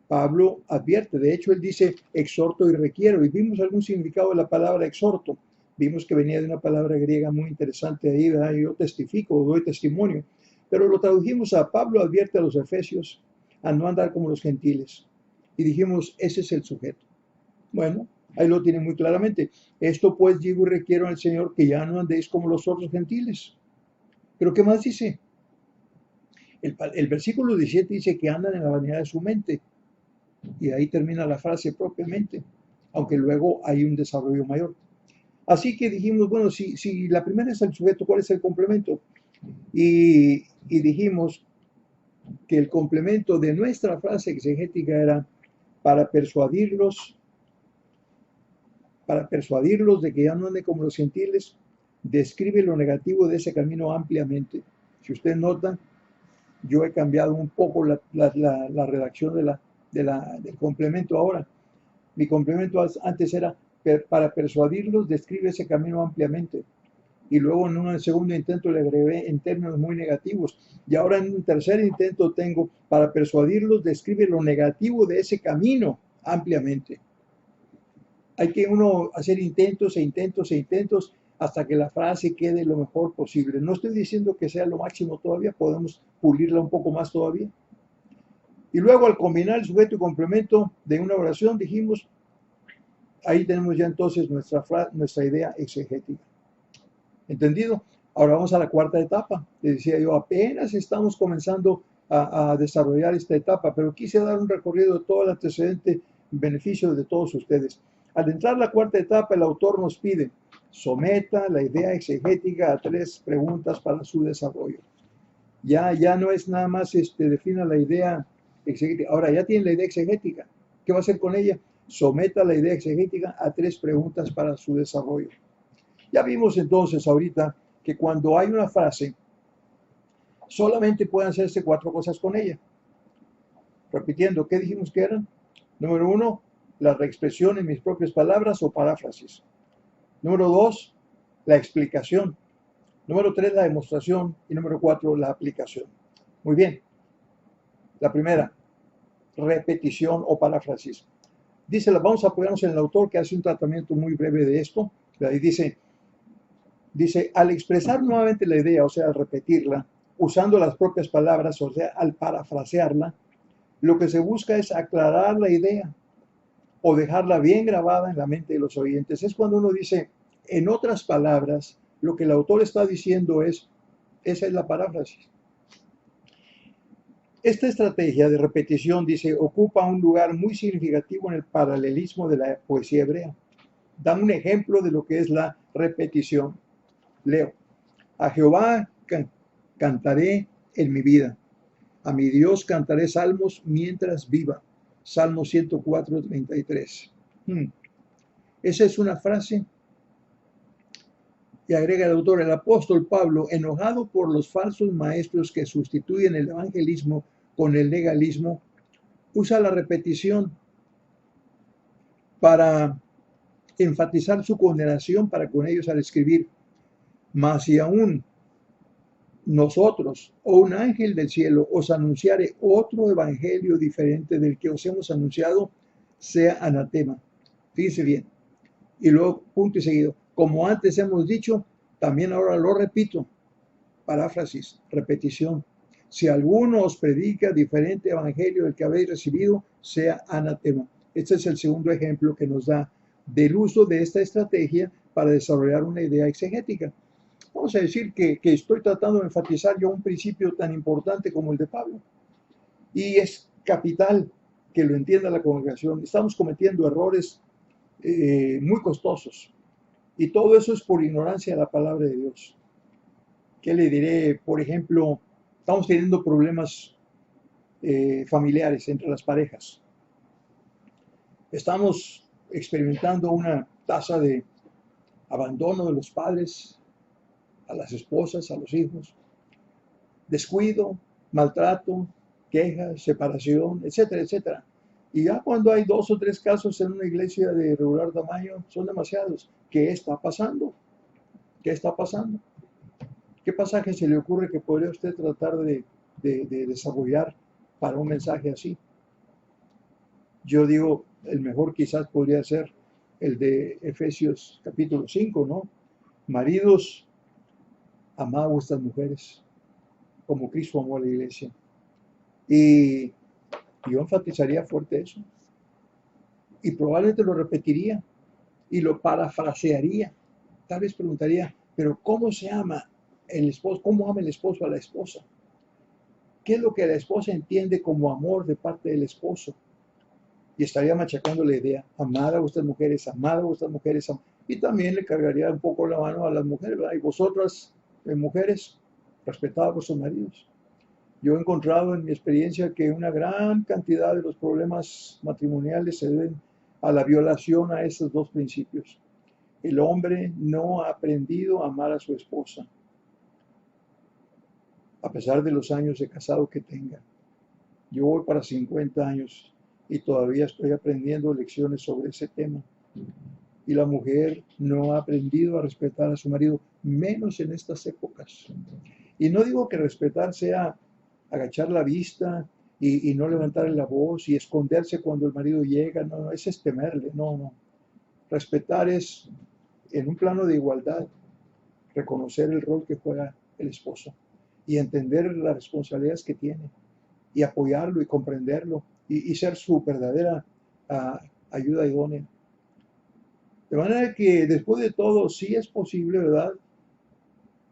Pablo advierte, de hecho él dice exhorto y requiero, y vimos algún significado de la palabra exhorto. Vimos que venía de una palabra griega muy interesante ahí, ¿verdad? Yo testifico, doy testimonio, pero lo tradujimos a Pablo advierte a los efesios a no andar como los gentiles. Y dijimos, ese es el sujeto. Bueno, ahí lo tiene muy claramente. Esto pues digo y requiero al Señor que ya no andéis como los otros gentiles. Pero ¿qué más dice? El versículo 17 dice que andan en la vanidad de su mente. Y ahí termina la frase propiamente, aunque luego hay un desarrollo mayor. Así que dijimos, bueno, si la primera es el sujeto, ¿cuál es el complemento? Y dijimos que el complemento de nuestra frase exegética era para persuadirlos de que ya no anden como los gentiles, describe lo negativo de ese camino ampliamente. Si usted nota, yo he cambiado un poco la redacción del complemento ahora. Mi complemento antes era para persuadirlos, describe ese camino ampliamente. Y luego en un segundo intento le agregué en términos muy negativos. Y ahora en un tercer intento tengo para persuadirlos, describe lo negativo de ese camino ampliamente. Hay que uno hacer intentos e intentos e intentos hasta que la frase quede lo mejor posible. No estoy diciendo que sea lo máximo todavía, podemos pulirla un poco más todavía. Y luego al combinar el sujeto y complemento de una oración dijimos, ahí tenemos ya entonces nuestra idea exegética. ¿Entendido? Ahora vamos a la cuarta etapa. Les decía yo, apenas estamos comenzando a desarrollar esta etapa, pero quise dar un recorrido de todo el antecedente en beneficio de todos ustedes. Al entrar la cuarta etapa, el autor nos pide, someta la idea exegética a 3 preguntas para su desarrollo. Ya no es nada más defina la idea exegética. Ahora ya tiene la idea exegética. ¿Qué va a hacer con ella? Someta la idea exegética a 3 preguntas para su desarrollo. Ya vimos entonces ahorita que cuando hay una frase, solamente pueden hacerse 4 cosas con ella. Repitiendo, ¿qué dijimos que eran? Número 1, la reexpresión en mis propias palabras o paráfrasis. Número 2, la explicación. Número 3, la demostración. Y número 4, la aplicación. Muy bien. La primera, repetición o paráfrasis. Dice, vamos a apoyarnos en el autor que hace un tratamiento muy breve de esto. Ahí dice, al expresar nuevamente la idea, o sea, al repetirla, usando las propias palabras, o sea, al parafrasearla, lo que se busca es aclarar la idea o dejarla bien grabada en la mente de los oyentes. Es cuando uno dice, en otras palabras, lo que el autor está diciendo esa es la paráfrasis. Esta estrategia de repetición, dice, ocupa un lugar muy significativo en el paralelismo de la poesía hebrea. Da un ejemplo de lo que es la repetición. Leo, a Jehová cantaré en mi vida, a mi Dios cantaré salmos mientras viva. Salmo 104, 33. Esa es una frase. Y agrega el autor, el apóstol Pablo, enojado por los falsos maestros que sustituyen el evangelismo con el legalismo, usa la repetición para enfatizar su condenación para con ellos al escribir, mas si aún nosotros o un ángel del cielo os anunciare otro evangelio diferente del que os hemos anunciado, sea anatema. Fíjense bien. Y luego, punto y seguido, como antes hemos dicho, también ahora lo repito, paráfrasis, repetición. Si alguno os predica diferente evangelio del que habéis recibido, sea anatema. Este es el segundo ejemplo que nos da del uso de esta estrategia para desarrollar una idea exegética. Vamos a decir que estoy tratando de enfatizar yo un principio tan importante como el de Pablo. Y es capital que lo entienda la congregación. Estamos cometiendo errores muy costosos. Y todo eso es por ignorancia de la palabra de Dios. ¿Qué le diré? Por ejemplo, estamos teniendo problemas familiares entre las parejas. Estamos experimentando una tasa de abandono de los padres a las esposas, a los hijos, descuido, maltrato, quejas, separación, etcétera, etcétera. Y ya cuando hay 2 o 3 casos en una iglesia de regular tamaño, son demasiados. ¿Qué está pasando? ¿Qué está pasando? ¿Qué pasaje se le ocurre que podría usted tratar de desarrollar para un mensaje así? Yo digo, el mejor quizás podría ser el de Efesios capítulo 5, ¿no? Maridos, amad a vuestras mujeres, como Cristo amó a la iglesia. Y yo enfatizaría fuerte eso. Y probablemente lo repetiría y lo parafrasearía. Tal vez preguntaría, pero ¿cómo se ama el esposo? ¿Cómo ama el esposo a la esposa? ¿Qué es lo que la esposa entiende como amor de parte del esposo? Y estaría machacando la idea, amad a vuestras mujeres, amad a vuestras mujeres. Y también le cargaría un poco la mano a las mujeres, ¿verdad? Y vosotras, mujeres, respetad a vuestros maridos. Yo he encontrado en mi experiencia que una gran cantidad de los problemas matrimoniales se deben a la violación a estos dos principios. El hombre no ha aprendido a amar a su esposa, a pesar de los años de casado que tenga. Yo voy para 50 años y todavía estoy aprendiendo lecciones sobre ese tema. Y la mujer no ha aprendido a respetar a su marido, menos en estas épocas. Y no digo que respetar sea agachar la vista y no levantar la voz y esconderse cuando el marido llega, no, ese es temerle, no. Respetar es, en un plano de igualdad, reconocer el rol que juega el esposo y entender las responsabilidades que tiene y apoyarlo y comprenderlo y ser su verdadera ayuda idónea. De manera que después de todo, sí es posible, ¿verdad?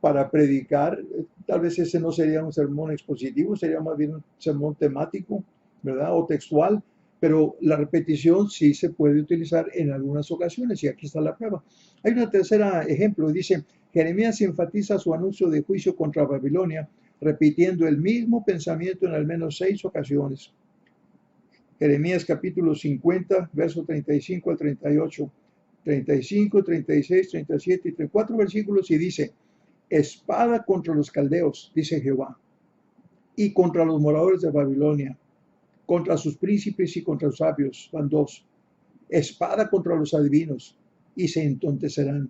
Para predicar, tal vez ese no sería un sermón expositivo, sería más bien un sermón temático, ¿verdad? O textual, pero la repetición sí se puede utilizar en algunas ocasiones y aquí está la prueba. Hay una tercera ejemplo, dice, Jeremías enfatiza su anuncio de juicio contra Babilonia, repitiendo el mismo pensamiento en al menos 6 ocasiones. Jeremías capítulo 50, verso 35 al 38, 35, 36, 37 y 34 versículos y dice, espada contra los caldeos, dice Jehová, y contra los moradores de Babilonia, contra sus príncipes y contra los sabios, van dos, espada contra los adivinos, y se entontecerán,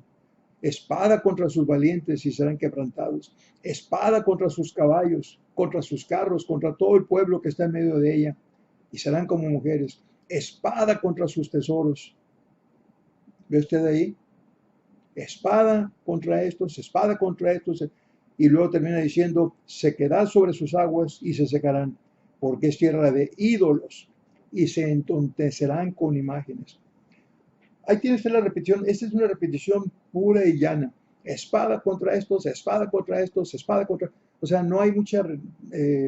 espada contra sus valientes y serán quebrantados, espada contra sus caballos, contra sus carros, contra todo el pueblo que está en medio de ella, y serán como mujeres, espada contra sus tesoros. ¿Ve usted ahí? Espada contra estos, y luego termina diciendo, sequedad sobre sus aguas y se secarán, porque es tierra de ídolos, y se entontecerán con imágenes. Ahí tiene usted la repetición, esta es una repetición pura y llana, espada contra estos, espada contra estos, espada contra, o sea, no hay mucha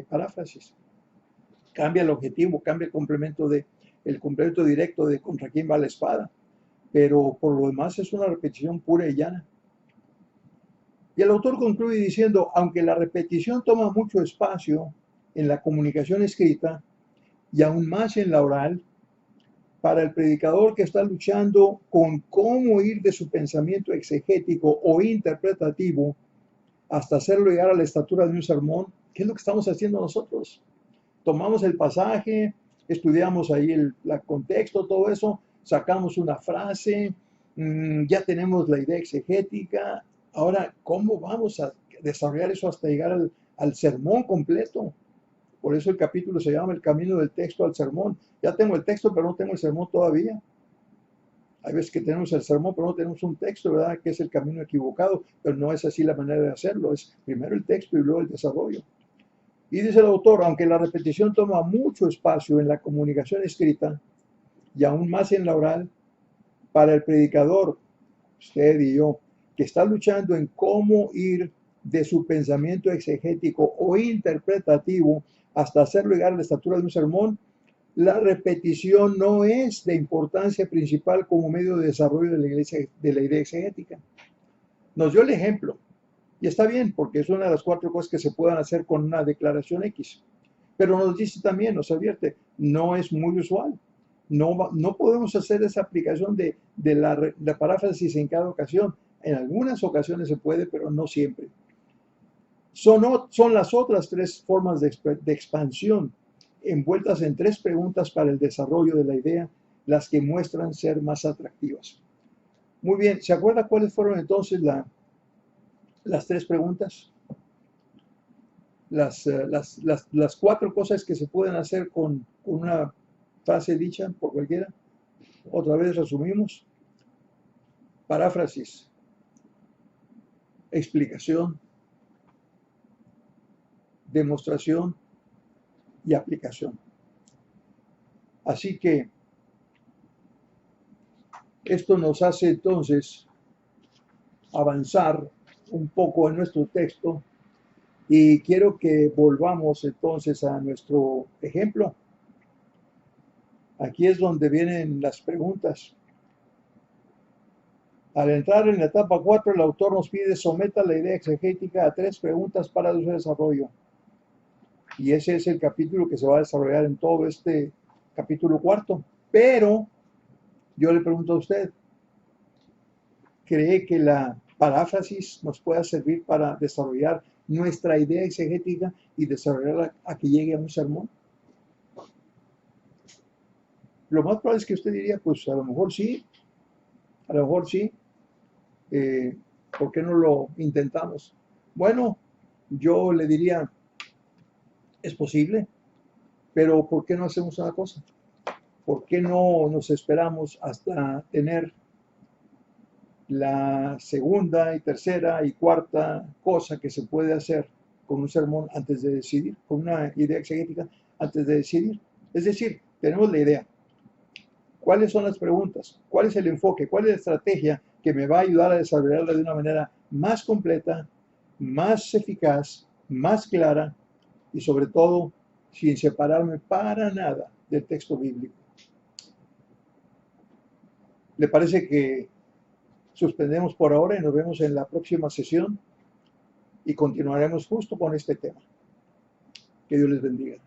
paráfrasis. Cambia el objetivo, cambia el complemento directo de contra quién va la espada, pero por lo demás es una repetición pura y llana. Y el autor concluye diciendo, aunque la repetición toma mucho espacio en la comunicación escrita y aún más en la oral, para el predicador que está luchando con cómo ir de su pensamiento exegético o interpretativo hasta hacerlo llegar a la estatura de un sermón, ¿qué es lo que estamos haciendo nosotros? Tomamos el pasaje, estudiamos ahí el contexto, todo eso, sacamos una frase, ya tenemos la idea exegética. Ahora, ¿cómo vamos a desarrollar eso hasta llegar al sermón completo? Por eso el capítulo se llama El camino del texto al sermón. Ya tengo el texto, pero no tengo el sermón todavía. Hay veces que tenemos el sermón, pero no tenemos un texto, ¿verdad? Que es el camino equivocado, pero no es así la manera de hacerlo. Es primero el texto y luego el desarrollo. Y dice el autor, aunque la repetición toma mucho espacio en la comunicación escrita y aún más en la oral, para el predicador, usted y yo, que está luchando en cómo ir de su pensamiento exegético o interpretativo hasta hacerlo llegar a la estatura de un sermón, la repetición no es de importancia principal como medio de desarrollo de la idea exegética. Nos dio el ejemplo, y está bien, porque es una de las 4 cosas que se puedan hacer con una declaración X. Pero nos dice también, nos advierte, no es muy usual. No podemos hacer esa aplicación de la paráfrasis en cada ocasión. En algunas ocasiones se puede, pero no siempre. Son las otras 3 formas de expansión, envueltas en 3 preguntas para el desarrollo de la idea, las que muestran ser más atractivas. Muy bien, ¿se acuerda cuáles fueron entonces las 3 preguntas? las cuatro cosas que se pueden hacer con una frase dicha por cualquiera. Otra vez resumimos: paráfrasis, explicación, demostración y aplicación. Así que esto nos hace entonces avanzar un poco en nuestro texto, y quiero que volvamos entonces a nuestro ejemplo. Aquí es donde vienen las preguntas. Al entrar en la etapa 4, el autor nos pide someta la idea exegética a 3 preguntas para su desarrollo. Y ese es el capítulo que se va a desarrollar en todo este capítulo 4. Pero yo le pregunto a usted, ¿cree que la paráfrasis nos pueda servir para desarrollar nuestra idea exegética y desarrollarla a que llegue a un sermón? Lo más probable es que usted diría, pues a lo mejor sí, a lo mejor sí. ¿Por qué no lo intentamos? Bueno, yo le diría, es posible, pero ¿por qué no hacemos una cosa? ¿Por qué no nos esperamos hasta tener la segunda y tercera y cuarta cosa que se puede hacer con un sermón antes de decidir, con una idea exegética antes de decidir? Es decir, tenemos la idea. ¿Cuáles son las preguntas? ¿Cuál es el enfoque? ¿Cuál es la estrategia que me va a ayudar a desarrollarla de una manera más completa, más eficaz, más clara y sobre todo sin separarme para nada del texto bíblico? ¿Le parece que suspendemos por ahora y nos vemos en la próxima sesión y continuaremos justo con este tema? Que Dios les bendiga.